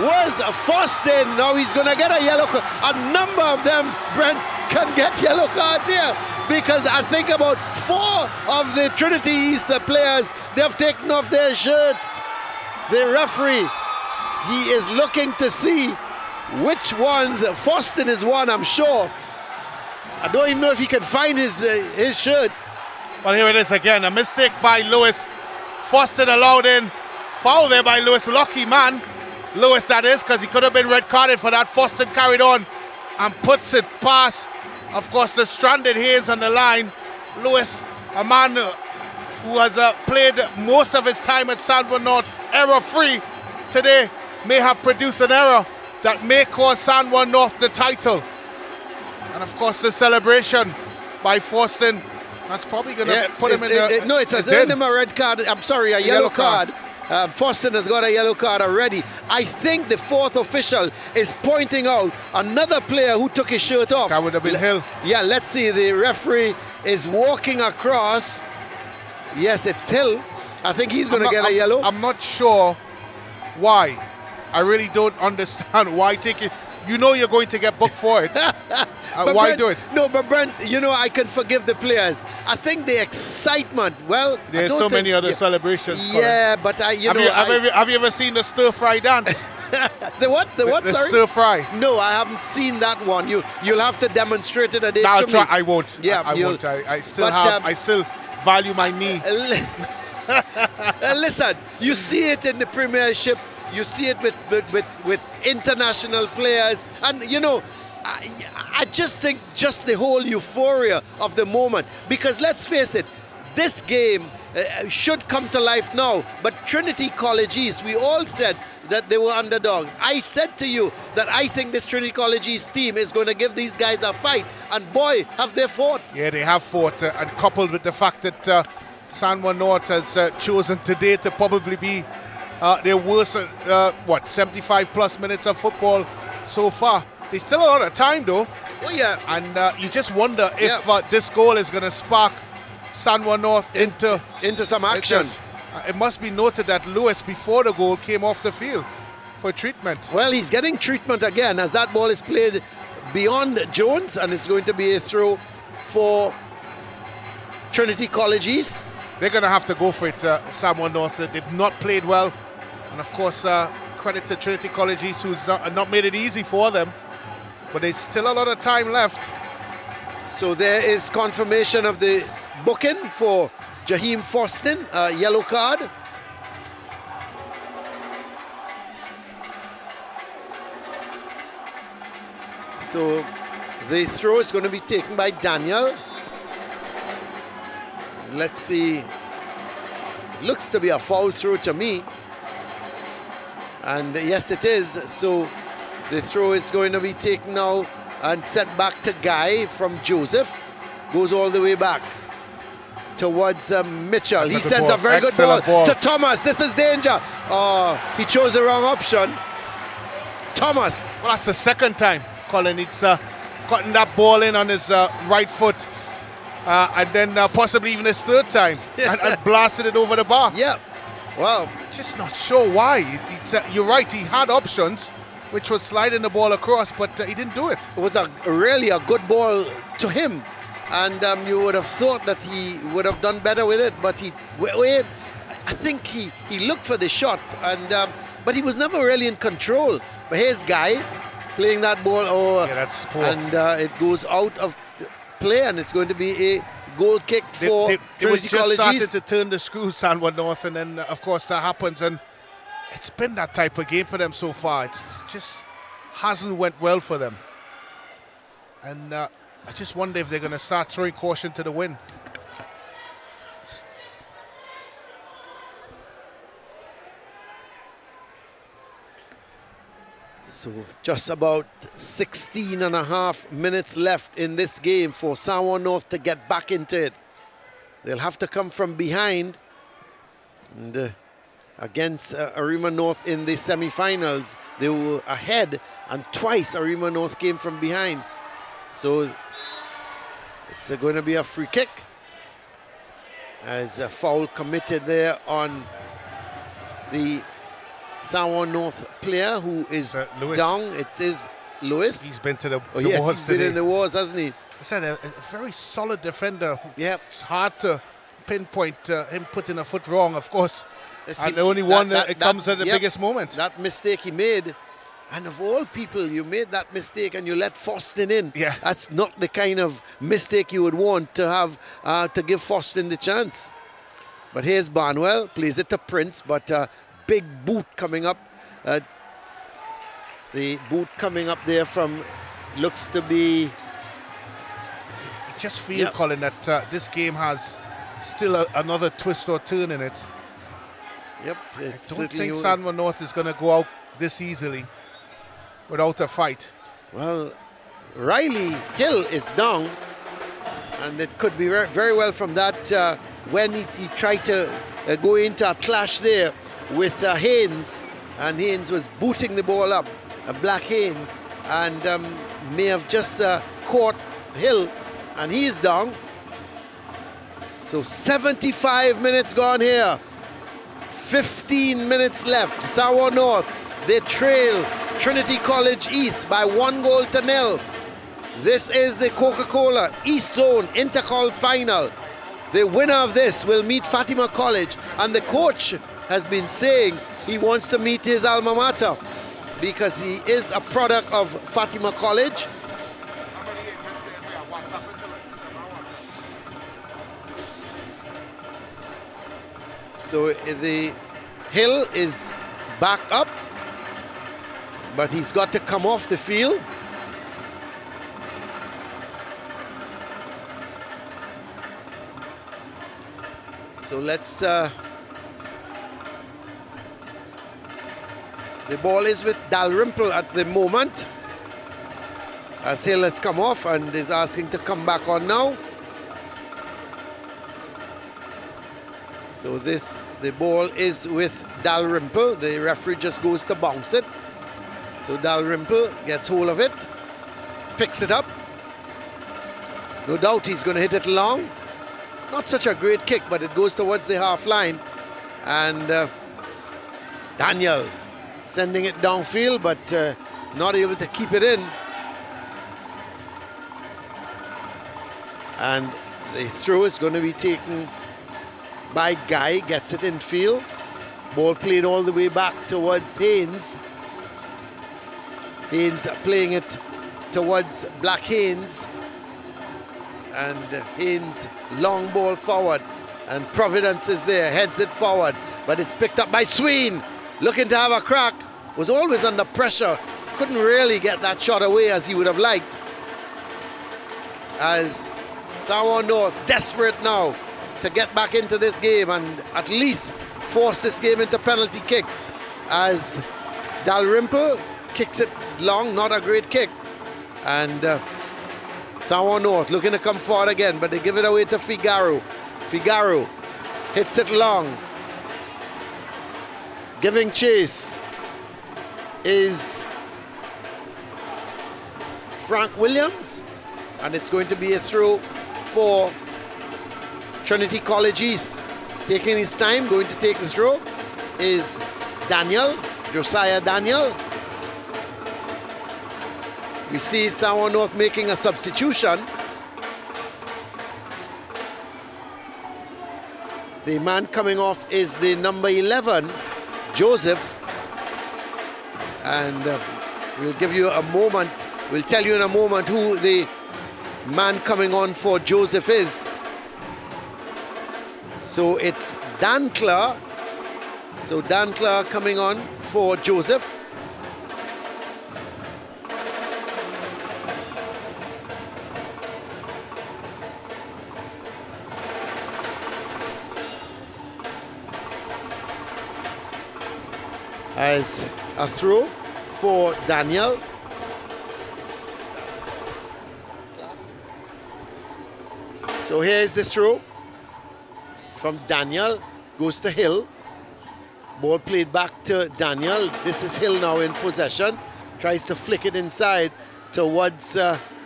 was Foston. Now he's going to get a yellow card. A number of them, Brent, can get yellow cards here, because I think about 4 of the Trinity East players, they've taken off their shirts. The referee, he is looking to see which ones. Foston is one, I'm sure. I don't even know if he can find his shirt. Well, here it is again, a mistake by Lewis. Foston allowed in, foul there by Lewis. Lucky man, Lewis that is, because he could have been red carded for that. Foston carried on and puts it past, of course, the stranded Hayes on the line. Lewis, a man who has played most of his time at Sanborn North error-free, today may have produced an error that may cost Sanborn North the title. And of course the celebration by Foston, that's probably going to put him in the... No, it's earned him a red card. I'm sorry, a yellow card. Foston has got a yellow card already. I think the 4th official is pointing out another player who took his shirt off. That would have been Hill. Yeah, let's see. The referee is walking across. Yes, it's Hill. I think he's going to get a yellow. I'm not sure why. I really don't understand why take it. You know you're going to get booked for it. Why Brent, do it? No, but Brent, you know, I can forgive the players. I think the excitement, well, there's so many other celebrations. Yeah, but have you ever seen the stir-fry dance? The what? The what? The Sorry? stir-fry. No, I haven't seen that one. You'll have to demonstrate it a day. No, I'll try. I won't. Yeah, I won't. I still value my knee. Listen, you see it in the Premiership. You see it with international players, and you know, I just think just the whole euphoria of the moment, because let's face it, this game should come to life now, but Trinity College East, we all said that they were underdogs. I said to you that I think this Trinity College East team is going to give these guys a fight, and boy, have they fought. Yeah, they have fought, and coupled with the fact that Sanborn North has chosen today to probably be their worst, 75 plus minutes of football so far. There's still a lot of time though. Oh yeah. And you just wonder if this goal is going to spark Sanborn North into some action. It must be noted that Lewis, before the goal, came off the field for treatment. Well, he's getting treatment again as that ball is played beyond Jones, and it's going to be a throw for Trinity College East. They're going to have to go for it, Sanborn North. They've not played well. And of course, credit to Trinity College East, who's not made it easy for them. But there's still a lot of time left. So there is confirmation of the booking for Jaheim Foston, yellow card. So the throw is going to be taken by Daniel. Let's see. It looks to be a foul throw to me. And yes, it is. So the throw is going to be taken now and set back to Guy from Joseph. Goes all the way back towards Mitchell. He sends a very good ball to Thomas. This is danger. Oh, he chose the wrong option. Thomas. Well, that's the second time Colin needs cutting that ball in on his right foot. And then possibly even his third time and blasted it over the bar. Yeah. Well, just not sure why. You're right, he had options, which was sliding the ball across, but he didn't do it. It was really a good ball to him, and you would have thought that he would have done better with it, but I think he looked for the shot, and but he was never really in control. But here's Guy playing that ball over, yeah, that's poor. and it goes out of play, and it's going to be a goal kick for They were Trinity just College started East. to turn the screws, Sanwa North, and then of course that happens, and it's been that type of game for them so far. It just hasn't went well for them, and I just wonder if they're going to start throwing caution to the wind. So just about 16 and a half minutes left in this game for Samoa North to get back into it. They'll have to come from behind. And against Arima North in the semi-finals, they were ahead, and twice Arima North came from behind. So it's going to be a free kick, as a foul committed there on the Samoa North player who is down. It is Lewis. He's been to the yeah, wars he's today. been in the wars, hasn't he? I said a very solid defender. Yep. It's hard to pinpoint him putting a foot wrong, of course. See, And the only one that comes at the biggest moment. That mistake he made, and of all people, you made that mistake and you let Foston in. Yeah. That's not the kind of mistake you would want to have to give Foston the chance. But here's Barnwell, plays it to Prince, but big boot coming up. The boot coming up there from, looks to be... You just feel, Colin, that this game has still another twist or turn in it. Yep. I don't think Sanwa North is going to go out this easily without a fight. Well, Riley Hill is down, and it could be very well from that when he tried to go into a clash there with Haynes, and Haynes was booting the ball up, Black Haynes, and may have just caught Hill, and he is down. So 75 minutes gone here, 15 minutes left. Samoa North, they trail Trinity College East by 1-0. This is the Coca-Cola East Zone Intercol Final. The winner of this will meet Fatima College, and the coach has been saying he wants to meet his alma mater because he is a product of Fatima College. So the Hill is back up, but he's got to come off the field. So let's... the ball is with Dalrymple at the moment, as Hill has come off and is asking to come back on now. So the ball is with Dalrymple. The referee just goes to bounce it. So Dalrymple gets hold of it, picks it up. No doubt he's going to hit it long. Not such a great kick, but it goes towards the half line. And Daniel sending it downfield, but not able to keep it in. And the throw is going to be taken by Guy, gets it in field. Ball played all the way back towards Haynes. Haynes playing it towards Black Haynes. And Haynes, long ball forward. And Providence is there, heads it forward. But it's picked up by Sween. Looking to have a crack. Was always under pressure. Couldn't really get that shot away as he would have liked. As Samoa North desperate now to get back into this game and at least force this game into penalty kicks, as Dalrymple kicks it long, not a great kick, and Samoa North looking to come forward again, but they give it away to Figaro. Figaro hits it long. Giving chase is Frank Williams, and it's going to be a throw for Trinity College East. Taking his time, going to take the throw is Daniel, Josiah Daniel. We see Samoa North making a substitution. The man coming off is the number 11, Joseph. And we'll give you a moment, we'll tell you in a moment who the man coming on for Joseph is. So it's Dankler. So Dankler coming on for Joseph. As a throw for Daniel. So here's the throw from Daniel, goes to Hill. Ball played back to Daniel. This is Hill now in possession. Tries to flick it inside towards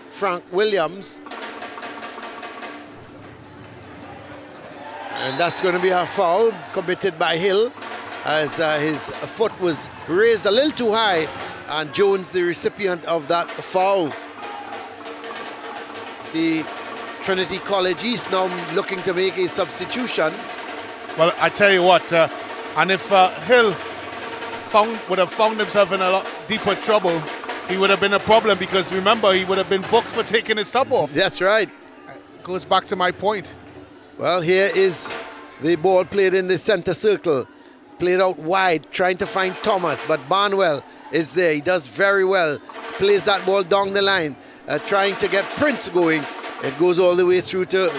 Frank Williams. And that's going to be a foul committed by Hill, as his foot was raised a little too high, and Jones the recipient of that foul. See Trinity College East now looking to make a substitution. Well, I tell you what, and if Hill would have found himself in a lot deeper trouble, he would have been a problem, because remember, he would have been booked for taking his top off. That's right. Goes back to my point. Well, here is the ball played in the center circle. Played out wide, trying to find Thomas, but Barnwell is there. He does very well. Plays that ball down the line, trying to get Prince going. It goes all the way through to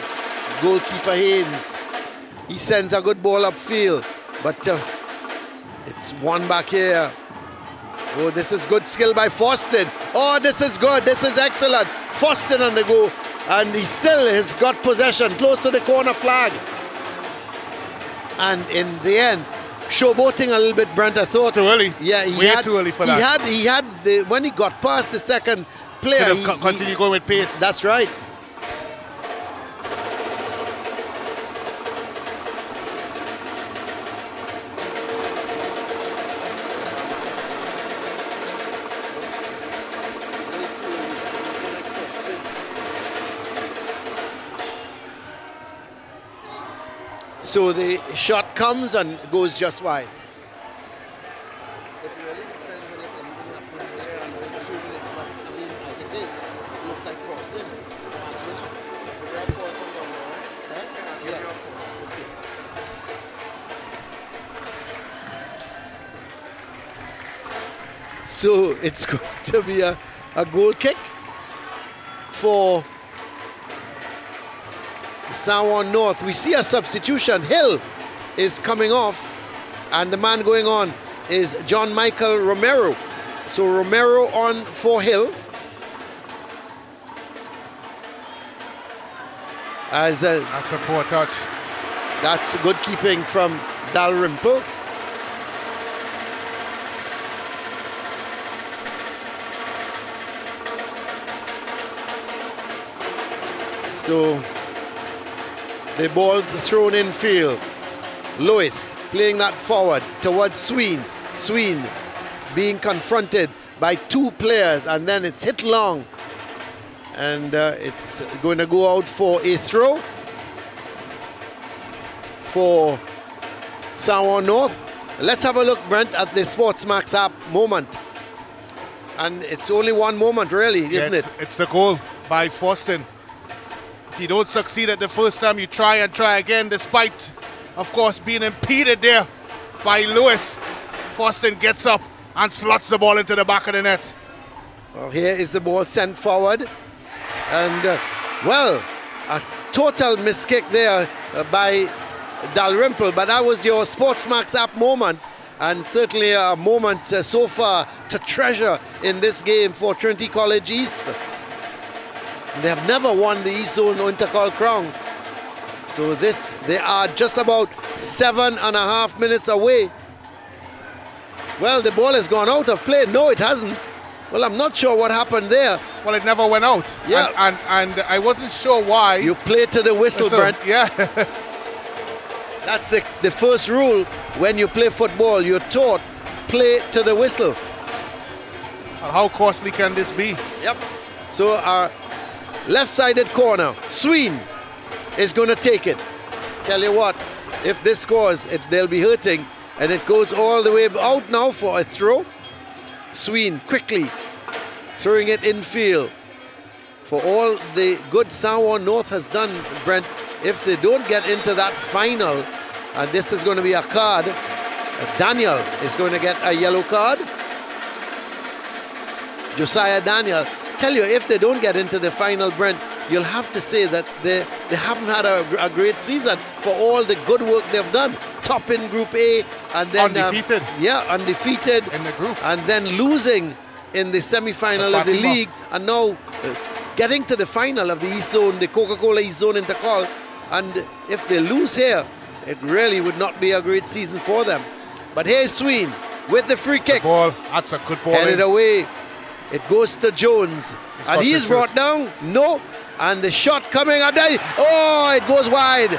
goalkeeper Haynes. He sends a good ball upfield, but it's one back here. Oh, this is good skill by Foston. Oh, this is good. This is excellent. Foston on the go, and he still has got possession close to the corner flag. And in the end, showboating a little bit, Brent, I thought. Too early. Yeah, too early for that. He had when he got past the second player. He continue going with pace. That's right. So the shot comes and goes just wide. It really depends on if anything happened there and it's 2 minutes, but I mean, I can think it looks like Frosting. Match winner. The red ball comes down there, right? Yeah. Okay. So it's going to be a goal kick for Sawan North. We see a substitution. Hill is coming off, and the man going on is John Michael Romero. So Romero on for Hill. That's a poor touch. That's good keeping from Dalrymple. So the ball thrown in field. Lewis playing that forward towards Sween. Sween being confronted by two players, and then it's hit long. And it's going to go out for a throw for Sawan North. Let's have a look, Brent, at the Sportsmax app moment. And it's only one moment, really, isn't it? It's the goal by Foston. If you don't succeed at the first time, you try and try again, despite, of course, being impeded there by Lewis. Foston gets up and slots the ball into the back of the net. Well, here is the ball sent forward. And, well, a total miskick there by Dalrymple, but that was your Sportsmax app moment, and certainly a moment so far to treasure in this game for Trinity College East. They have never won the East Zone Intercol crown. So they are just about 7.5 minutes away. Well, the ball has gone out of play. No, it hasn't. Well, I'm not sure what happened there. Well, it never went out. Yeah. And I wasn't sure why. You played to the whistle, Brent. Yeah. That's the first rule when you play football. You're taught play to the whistle. How costly can this be? Yep. So our left-sided corner, Sween is going to take it. Tell you what, if this scores, they'll be hurting. And it goes all the way out now for a throw. Sween quickly throwing it infield. For all the good Sawan North has done, Brent, if they don't get into that final, and this is going to be a card, Daniel is going to get a yellow card. Josiah Daniel. Tell you, if they don't get into the final, Brent, you'll have to say that they haven't had a great season for all the good work they've done. Top in Group A, and then undefeated. Undefeated in the group, and then losing in the semi-final of the league, and now getting to the final of the East Zone, the Coca-Cola East Zone Intercol. And if they lose here, it really would not be a great season for them. But here's Sween with the free kick. The ball, that's a good ball. Headed away. It goes to Jones. And he is brought down. No. And the shot coming. And then, oh, it goes wide.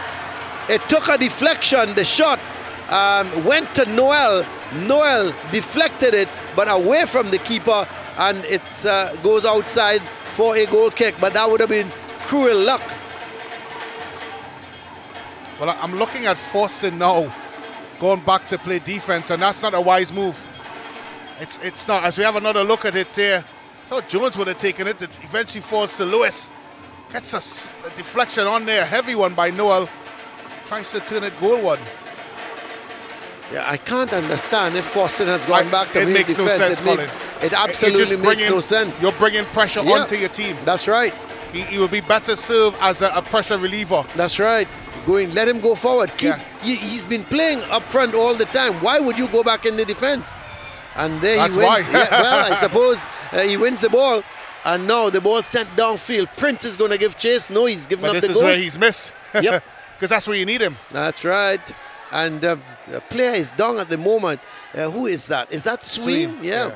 It took a deflection. The shot went to Noel. Noel deflected it, but away from the keeper. And it goes outside for a goal kick. But that would have been cruel luck. Well, I'm looking at Forston now, going back to play defense, and that's not a wise move. It's not. As we have another look at it there, I thought Jones would have taken it. It eventually falls to Lewis. Gets a deflection on there, heavy one by Noel. Tries to turn it goalward. Yeah, I can't understand if Forston has gone back to make defense. No sense, Colin. It absolutely makes no sense. You're bringing pressure onto your team. That's right. He will be better served as a pressure reliever. That's right. Let him go forward. He's been playing up front all the time. Why would you go back in the defense? And there That's he wins. Why. Well, I suppose he wins the ball, and now the ball sent downfield. Prince is going to give chase. No, he's giving up the This ghost. is where he's missed. Yep. Because that's where you need him. That's right. And the player is down at the moment. Who is that? Is that Sween? Yeah.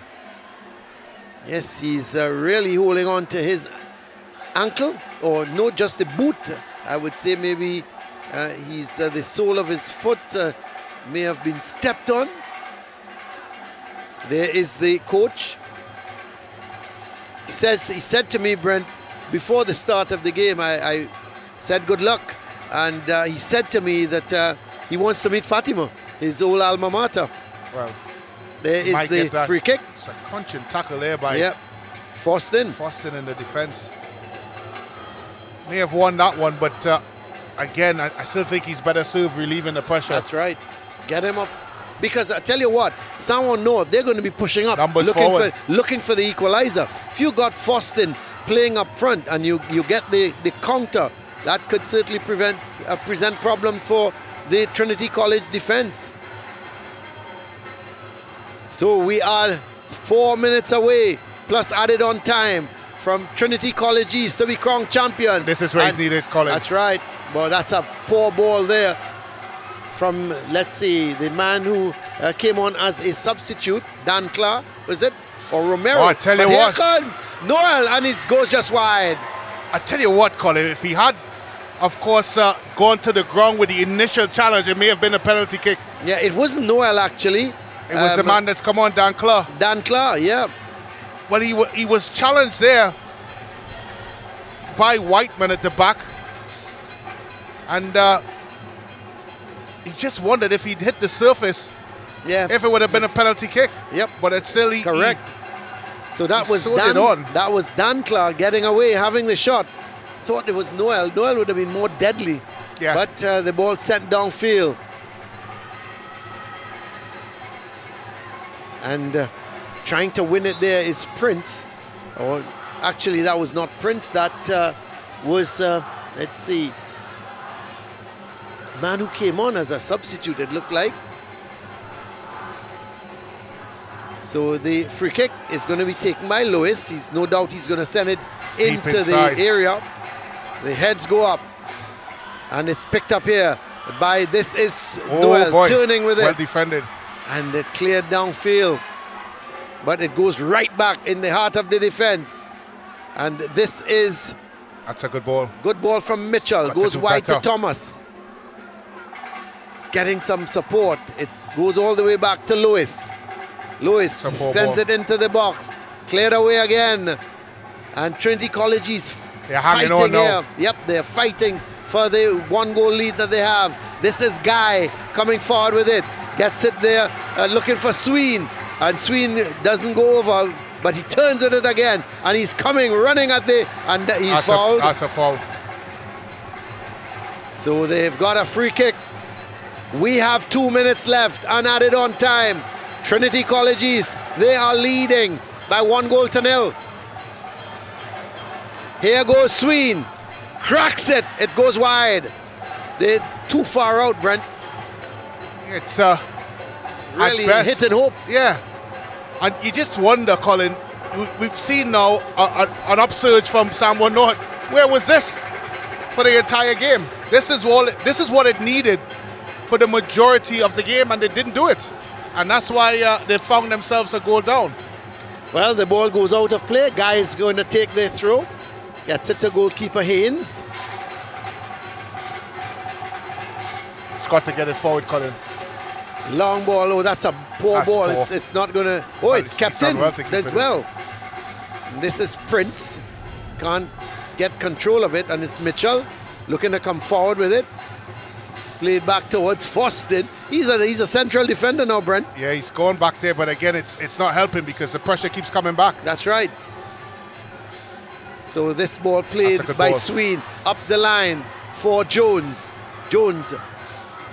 Yes, he's really holding on to his ankle, or no, just the boot. I would say maybe he's the sole of his foot may have been stepped on. There is the coach. He said to me, Brent, before the start of the game, I said good luck, and he said to me that he wants to meet Fatima, his old alma mater. Well, there is the free kick. It's a crunching tackle there by Forston. Forston in the defense. May have won that one, but again, I still think he's better served relieving the pressure. That's right. Get him up. Because I tell you what, Someone North, they're going to be pushing up, looking for the equalizer. If you got Forston playing up front and you get the counter, that could certainly present problems for the Trinity College defense. So we are 4 minutes away, plus added on time, from Trinity College East to be crowned champion. This is where he's needed, Colin. That's right. Well, that's a poor ball there from, let's see, the man who came on as a substitute, Dan Clark, was it? Or Romero. Oh, I tell you what. Here comes Noel, and it goes just wide. I tell you what, Colin, if he had, of course, gone to the ground with the initial challenge, it may have been a penalty kick. Yeah, it wasn't Noel, actually. It was the man that's come on, Dan Clark. Dan Clark, yeah. Well, he was challenged there by Whiteman at the back, and he just wondered if he'd hit the surface, if it would have been a penalty kick. Yep. But it's still correct. So that was Dan Clark getting away, having the shot. Thought it was Noel. Noel would have been more deadly. Yeah. But the ball sent downfield. And trying to win it there is Prince. Or actually, that was not Prince. That was, let's see, man who came on as a substitute, it looked like. So the free kick is going to be taken by Lewis. No doubt he's going to send it into the area. The heads go up, and it's picked up here by, this is Noel turning with it. Well defended. And it cleared downfield, but it goes right back in the heart of the defense. And this is... That's a good ball. Good ball from Mitchell. Goes wide to Thomas. Getting some support. It goes all the way back to Lewis. Lewis sends it into the box. Cleared away again. And Trinity College is fighting on now. Here. Yep, they're fighting for the 1-goal lead that they have. This is Guy coming forward with it. Gets it there, looking for Sween. And Sween doesn't go over, but he turns with it again. And he's coming, running at and he's fouled. That's a foul. So they've got a free kick. We have 2 minutes left and added on time. Trinity College East, they are leading by 1-0. Here goes Sween. Cracks it. It goes wide. They're too far out, Brent. It's really hit and hope. Yeah. And you just wonder, Colin, we've seen now an upsurge from Samoa North. Where was this for the entire game? This is what it needed for the majority of the game, and they didn't do it. And that's why they found themselves a goal down. Well, the ball goes out of play. Guy is going to take the throw. Gets it to goalkeeper Haynes. It's got to get it forward, Colin. Long ball. Oh, that's a poor ball. Poor. It's not going to... Oh, it's kept in as well. And this is Prince. Can't get control of it. And it's Mitchell looking to come forward with it. It's played back towards Foston. He's a central defender now, Brent. Yeah, he's going back there. But again, it's not helping because the pressure keeps coming back. That's right. So this ball played by Sween up the line for Jones. Jones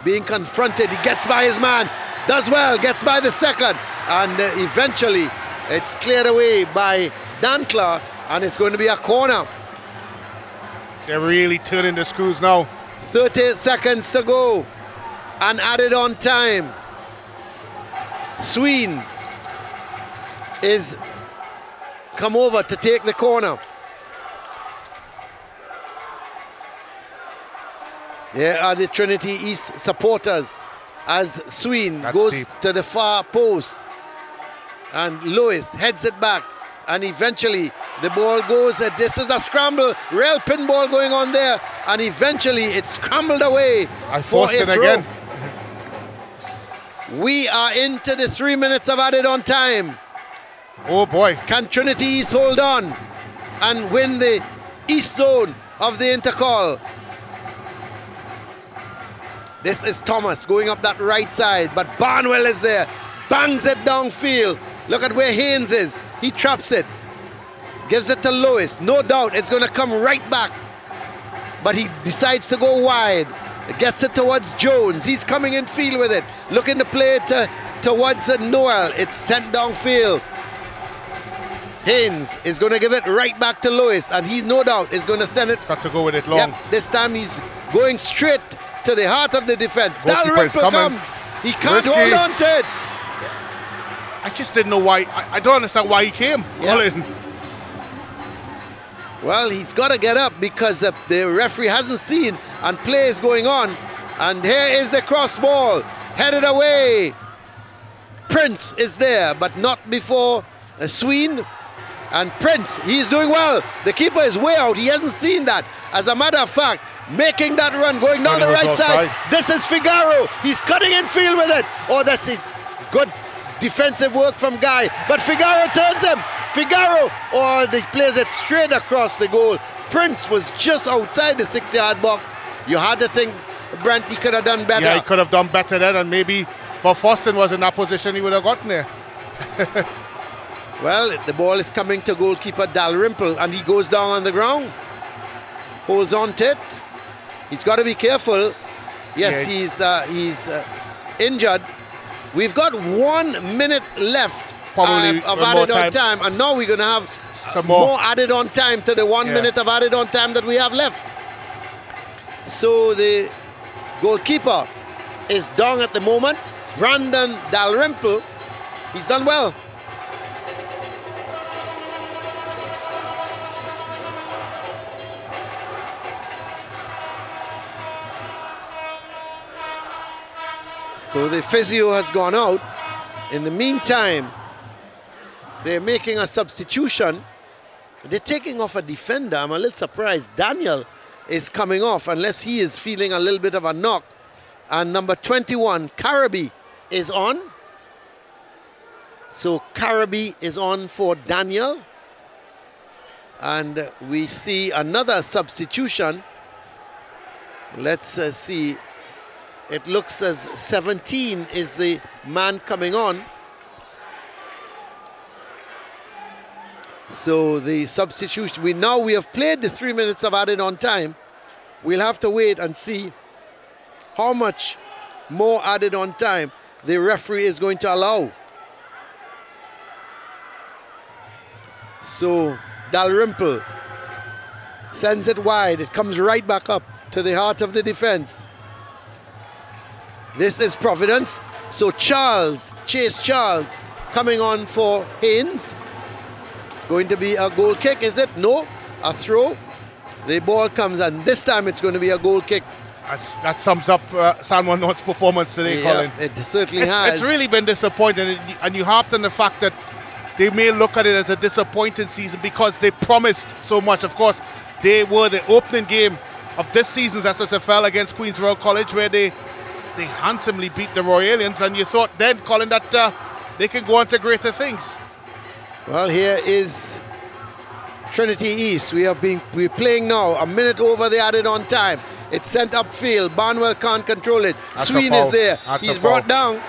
being confronted. He gets by his man. Does well. Gets by the second. And eventually it's cleared away by Dankler. And it's going to be a corner. They're really turning the screws now. 30 seconds to go. And added on time. Sween is come over to take the corner. Here are the Trinity East supporters as Sween goes to the far post. And Lewis heads it back. And eventually the ball goes. This is a scramble. Real pinball going on there. And eventually it's scrambled away. I forced it again. We are into the 3 minutes of added on time. Oh boy. Can Trinity East hold on and win the East zone of the Intercol? This is Thomas going up that right side, but Barnwell is there. Bangs it downfield. Look at where Haynes is. He traps it. Gives it to Lewis. No doubt it's going to come right back. But he decides to go wide. Gets it towards Jones. He's coming in field with it. Looking to play it towards Noel. It's sent downfield. Haynes is going to give it right back to Lewis. And he, no doubt, is going to send it. Got to go with it long. Yep, this time he's going straight to the heart of the defense. Dalrymple comes. He can't hold on to it. I just didn't know why. I don't understand why he came. Yep. Well, he's got to get up because the referee hasn't seen and play is going on. And here is the cross ball. Headed away. Prince is there, but not before Sween. And Prince, he's doing well. The keeper is way out. He hasn't seen that. As a matter of fact, making that run, going down the right side. This is Figaro. He's cutting in field with it. Oh, that's it. Good defensive work from Guy. But Figaro turns him. Figaro, oh, he plays it straight across the goal. Prince was just outside the 6-yard box. You had to think, Brent, he could have done better. Yeah, he could have done better then, and maybe if Foston was in that position, he would have gotten there. Well, the ball is coming to goalkeeper Dalrymple, and he goes down on the ground. Holds on to it. He's got to be careful. Yes, he's injured. We've got 1 minute left of added on time, and now we're going to have some more added on time to the 1 minute of added on time that we have left. So the goalkeeper is down at the moment. Brandon Dalrymple, he's done well. So the physio has gone out. In the meantime, they're making a substitution. They're taking off a defender. I'm a little surprised. Daniel is coming off unless he is feeling a little bit of a knock. And number 21, Caraby, is on. So Caraby is on for Daniel. And we see another substitution. Let's see. It looks as 17 is the man coming on. So the substitution, we have played the 3 minutes of added on time. We'll have to wait and see how much more added on time the referee is going to allow. So Dalrymple sends it wide. It comes right back up to the heart of the defense. This is Providence. So Chase Charles coming on for Haynes. It's going to be a goal kick, is it? No, a throw. The ball comes, and this time it's going to be a goal kick. That sums up Salmon North's performance today, Colin. It certainly has. It's really been disappointing, and you harped on the fact that they may look at it as a disappointing season because they promised so much. Of course, they were the opening game of this season's SSFL against Queen's Royal College, where they handsomely beat the Royalians, and you thought then, Colin, that they can go on to greater things. Well, here is Trinity East. We're playing now a minute over the added on time. It's sent upfield. Barnwell can't control it. Sween is there. He's brought down.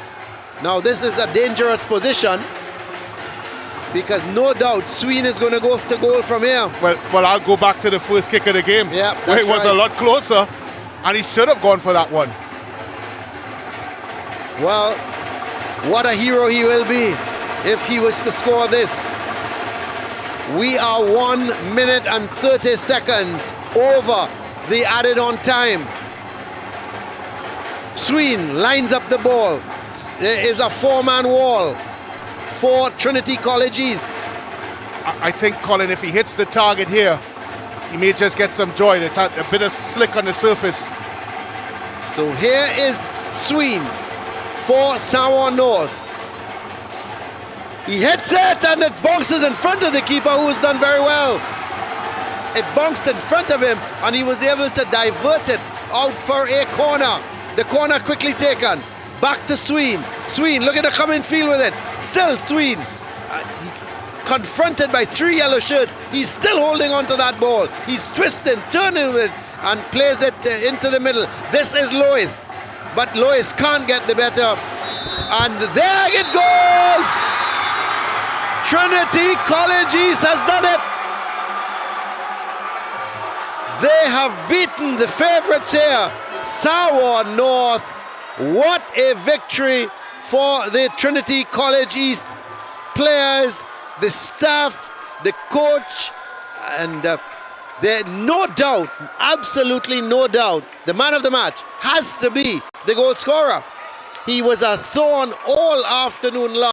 Now this is a dangerous position, because no doubt Sween is going to go to goal from here. Well, I'll go back to the first kick of the game. Yeah, where it was a lot closer, and he should have gone for that one. Well, what a hero he will be if he was to score this. We are 1 minute and 30 seconds over the added on time. Sween lines up the ball. There is a four-man wall for Trinity College East. I think, Colin, if he hits the target here, he may just get some joy. It's a bit of slick on the surface. So here is Sween for Sawan North. He hits it, and it bounces in front of the keeper, who has done very well. It bounced in front of him, and he was able to divert it out for a corner. The corner quickly taken. Back to Sween. Sween looking to come in field with it. Still Sween. Confronted by 3 yellow shirts. He's still holding on to that ball. He's twisting, turning with it, and plays it into the middle. This is Lois. But Lois can't get the better. And there it goes! Trinity College East has done it. They have beaten the favourites here, Sawan North. What a victory for the Trinity College East players, the staff, the coach, and there no doubt, absolutely no doubt, the man of the match has to be the goal scorer. He was a thorn all afternoon long.